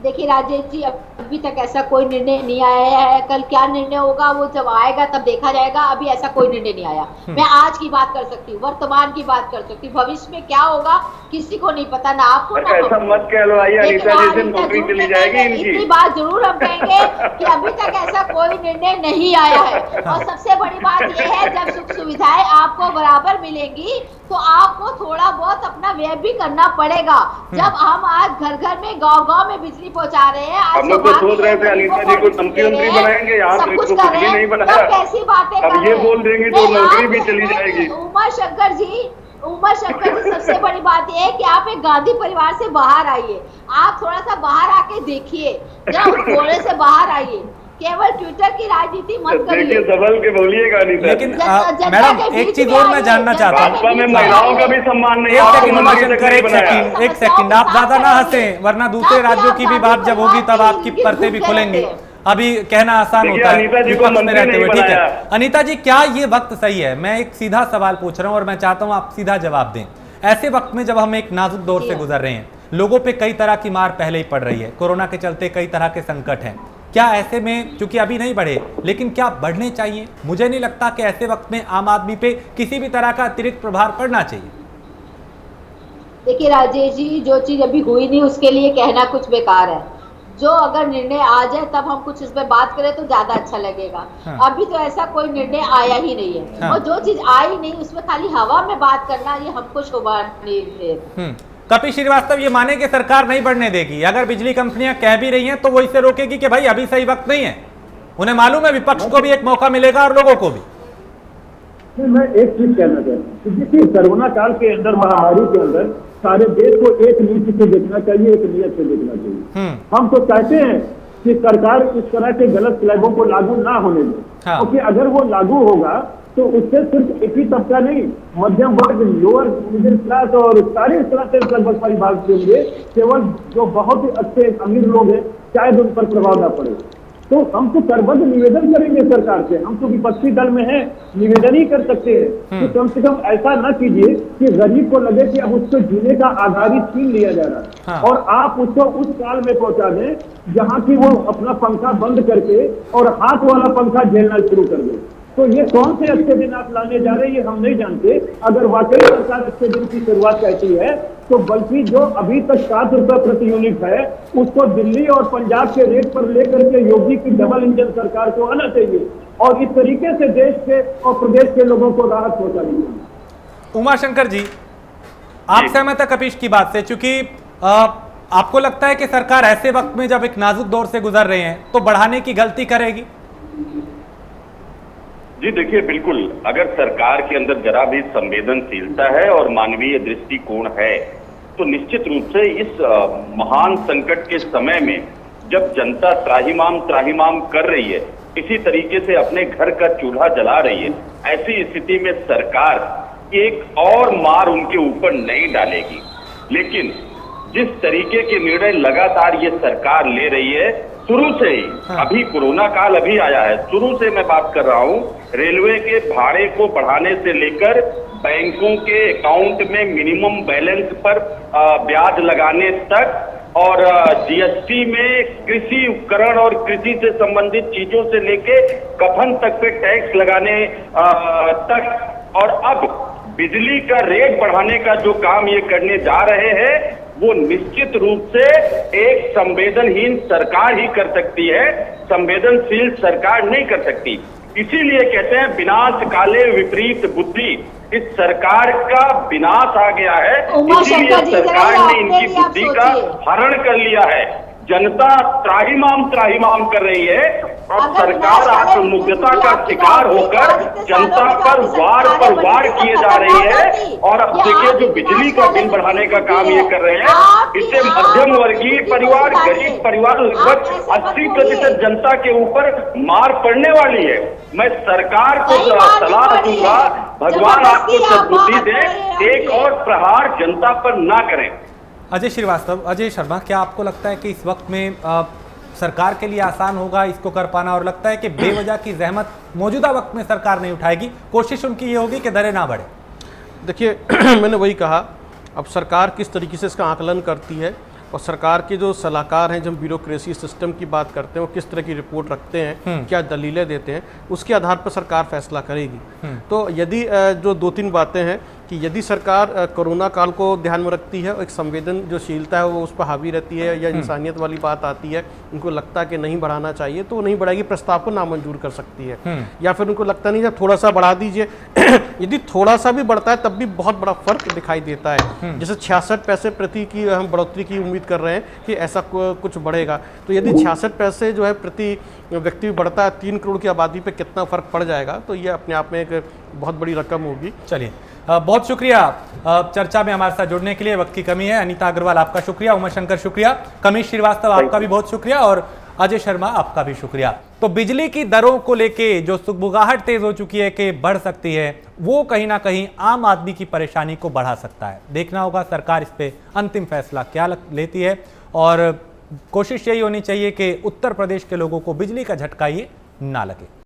देखिए राजेश जी, अभी तक ऐसा कोई निर्णय नहीं आया है। कल क्या निर्णय होगा वो जब आएगा तब देखा जाएगा। अभी ऐसा कोई निर्णय नहीं आया। मैं आज की बात कर सकती हूँ, वर्तमान की बात कर सकती हूँ, भविष्य में क्या होगा किसी को नहीं पता, ना आपको ना ऐसा मत कहलवाइए अनीता जी, से नौकरी चली जाएगी इनकी। इतनी बात जरूर हम कहेंगे कि अभी तक ऐसा कोई निर्णय नहीं आया है। और सबसे बड़ी बात यह है, जब सुख सुविधाएं आपको बराबर मिलेंगी तो आपको थोड़ा बहुत अपना व्यय भी करना पड़ेगा। जब हम आज घर घर में, गांव-गांव में बिजली पहुंचा रहे हैं, आज हम लोग तो सोच रहे थे अनीता जी को मंत्री बनाएंगे, यहाँ सब कुछ कर रहे हैं, नहीं बनाया, तो कैसी बातें कर रहे हैं? अब ये बोल देंगे तो नौकरी भी चली जाएगी। उमा शंकर जी, सबसे बड़ी बात यह है कि आप एक गांधी परिवार से बाहर आइए। आप थोड़ा सा बाहर आके देखिए, जब थोड़े से बाहर आइए, केवल ट्विटर की राजनीति मत करिए। दबल के बोलिएगा नहीं। लेकिन मैडम एक चीज और मैं जानना चाहता हूँ, महिलाओं का भी सम्मान नहीं। एक सेकंड, आप ज्यादा ना हंसें, वरना दूसरे राज्यों की भी बात जब होगी तब आपकी परतें भी खुलेंगी। अभी कहना आसान होता है विपक्ष में रहते हुए। ठीक है अनीता जी, क्या ये वक्त सही है? मैं एक सीधा सवाल पूछ रहा हूँ और मैं चाहता हूँ आप सीधा जवाब दें। ऐसे वक्त में जब हम एक नाजुक दौर से गुजर रहे हैं, लोगों पे कई तरह की मार पहले ही पड़ रही है, कोरोना के चलते कई तरह के संकट हैं, क्या ऐसे में, चूंकि अभी नहीं बढ़े, लेकिन क्या बढ़ने चाहिए? मुझे नहीं लगता कि ऐसे वक्त में आम आदमी पे किसी भी तरह का अतिरिक्त प्रभाव पड़ना चाहिए। देखिए राजेश जी, जो चीज अभी हुई नहीं उसके लिए कहना कुछ बेकार है। जो अगर निर्णय आ जाए तब हम कुछ इस पे बात करें तो ज्यादा अच्छा लगेगा। अभी तो ऐसा कोई निर्णय आया ही नहीं है। और जो चीज आई नहीं उसमें खाली हवा में बात करना, ये हमको शोभा नहीं दे। कपिल श्रीवास्तव ये माने कि सरकार नहीं बढ़ने देगी, अगर बिजली कंपनियां कह भी रही हैं तो वो इसे रोकेगी कि भाई अभी सही वक्त नहीं है, उन्हें मालूम है विपक्ष को भी एक मौका मिलेगा और लोगों को भी। मैं एक चीज कहना चाहता हूँ, देखिए कोरोना काल के अंदर, महामारी के अंदर सारे देश को एक नीति से देखना चाहिए, एक नियत से देखना चाहिए। हम तो चाहते हैं कि सरकार इस तरह के गलत स्लैबों को लागू ना होने दे, क्योंकि अगर वो लागू होगा तो उससे सिर्फ एक ही तबका नहीं, मध्यम वर्ग, लोअर मिडिल क्लास और सारे तरह से लगभग परिभाषित होंगे, केवल जो बहुत ही अच्छे अमीर लोग हैं शायद उन पर प्रभाव ना पड़े। तो हम तो करबद्ध निवेदन करेंगे सरकार से, हम तो विपक्षी दल में हैं, निवेदन ही कर सकते हैं कि कम से कम ऐसा ना कीजिए कि गरीब को लगे कि अब उसको जीने का आधार ही छीन लिया जा रहा है, और आप उसको उस काल में पहुंचा दें जहां की वो अपना पंखा बंद करके और हाथ वाला पंखा झेलना शुरू कर दे। तो ये कौन से अच्छे दिन आप लाने जा रहे हैं ये हम नहीं जानते। अगर वाकई सरकार अच्छे दिन की शुरुआत कहती है तो बल्कि जो अभी तक 7 रुपए प्रति यूनिट है उसको दिल्ली और पंजाब के रेट पर लेकर के योगी की डबल इंजन सरकार को आना चाहिए और इस तरीके से देश के और प्रदेश के लोगों को राहत पहुंचानी चाहिए। उमाशंकर जी, आप सहमत है कपिश की बात से? चूंकि आपको लगता है कि सरकार ऐसे वक्त में जब एक नाजुक दौर से गुजर रहे हैं तो बढ़ाने की गलती करेगी? जी देखिए, बिल्कुल, अगर सरकार के अंदर जरा भी संवेदनशीलता है और मानवीय दृष्टिकोण है तो निश्चित रूप से इस महान संकट के समय में जब जनता त्राहिमाम कर रही है, इसी तरीके से अपने घर का चूल्हा जला रही है, ऐसी स्थिति में सरकार एक और मार उनके ऊपर नहीं डालेगी। लेकिन जिस तरीके के निर्णय लगातार ये सरकार ले रही है शुरू से ही, अभी कोरोना काल अभी आया है, शुरू से मैं बात कर रहा हूँ, रेलवे के भाड़े को बढ़ाने से लेकर बैंकों के अकाउंट में मिनिमम बैलेंस पर ब्याज लगाने तक और जीएसटी में कृषि उपकरण और कृषि से संबंधित चीजों से लेके कफन तक पे टैक्स लगाने तक, और अब बिजली का रेट बढ़ाने का जो काम ये करने जा रहे हैं वो निश्चित रूप से एक संवेदनहीन सरकार ही कर सकती है, संवेदनशील सरकार नहीं कर सकती। इसीलिए कहते हैं विनाश काले विपरीत बुद्धि, इस सरकार का विनाश आ गया है, इसीलिए सरकार ने इनकी बुद्धि का हरण कर लिया है। जनता त्राहिमाम कर रही है और सरकार आत्ममुग्धता का शिकार होकर जनता पर वार किए जा रही है। और अब देखिए जो बिजली का बिल बढ़ाने का काम ये कर रहे हैं, इससे मध्यम वर्गीय परिवार, गरीब परिवार, लगभग 80% जनता के ऊपर मार पड़ने वाली है। मैं सरकार को सलाह दूंगा, भगवान आपको सद्बुद्धि दे, एक और प्रहार जनता पर ना करें। अजय श्रीवास्तव, अजय शर्मा, क्या आपको लगता है कि इस वक्त में सरकार के लिए आसान होगा इसको कर पाना, और लगता है कि बेवजह की जहमत मौजूदा वक्त में सरकार नहीं उठाएगी, कोशिश उनकी ये होगी कि दरें ना बढ़े? देखिए मैंने वही कहा, अब सरकार किस तरीके से इसका आकलन करती है और सरकार के जो सलाहकार हैं, जब ब्यूरोक्रेसी सिस्टम की बात करते हैं, वो किस तरह की रिपोर्ट रखते हैं, क्या दलीलें देते हैं, उसके आधार पर सरकार फैसला करेगी। तो यदि जो 2-3 बातें हैं कि यदि सरकार कोरोना काल को ध्यान में रखती है, एक संवेदन जो शीलता है वो उस पर हावी रहती है, या इंसानियत वाली बात आती है, उनको लगता है कि नहीं बढ़ाना चाहिए तो वो नहीं बढ़ाएगी, प्रस्ताव को नामंजूर कर सकती है। या फिर उनको लगता नहीं जब थोड़ा सा बढ़ा दीजिए यदि थोड़ा सा भी बढ़ता है तब भी बहुत बड़ा फर्क दिखाई देता है। जैसे 66 पैसे प्रति की हम बढ़ोतरी की उम्मीद कर रहे हैं कि ऐसा कुछ बढ़ेगा, तो यदि 66 पैसे जो है प्रति व्यक्ति बढ़ता है, 3 करोड़ की आबादी पे कितना फर्क पड़ जाएगा, तो ये अपने आप में एक बहुत बड़ी रकम होगी। चलिए, बहुत शुक्रिया चर्चा में हमारे साथ जुड़ने के लिए, वक्त की कमी है। अनीता अग्रवाल आपका शुक्रिया, उमाशंकर शुक्रिया, कमिश श्रीवास्तव आपका भी बहुत शुक्रिया, और अजय शर्मा आपका भी शुक्रिया। तो बिजली की दरों को लेके जो सुगबुगाहट तेज हो चुकी है कि बढ़ सकती है, वो कहीं ना कहीं आम आदमी की परेशानी को बढ़ा सकता है। देखना होगा सरकार इस पे अंतिम फैसला क्या लेती है, और कोशिश यही होनी चाहिए कि उत्तर प्रदेश के लोगों को बिजली का झटका ये ना लगे।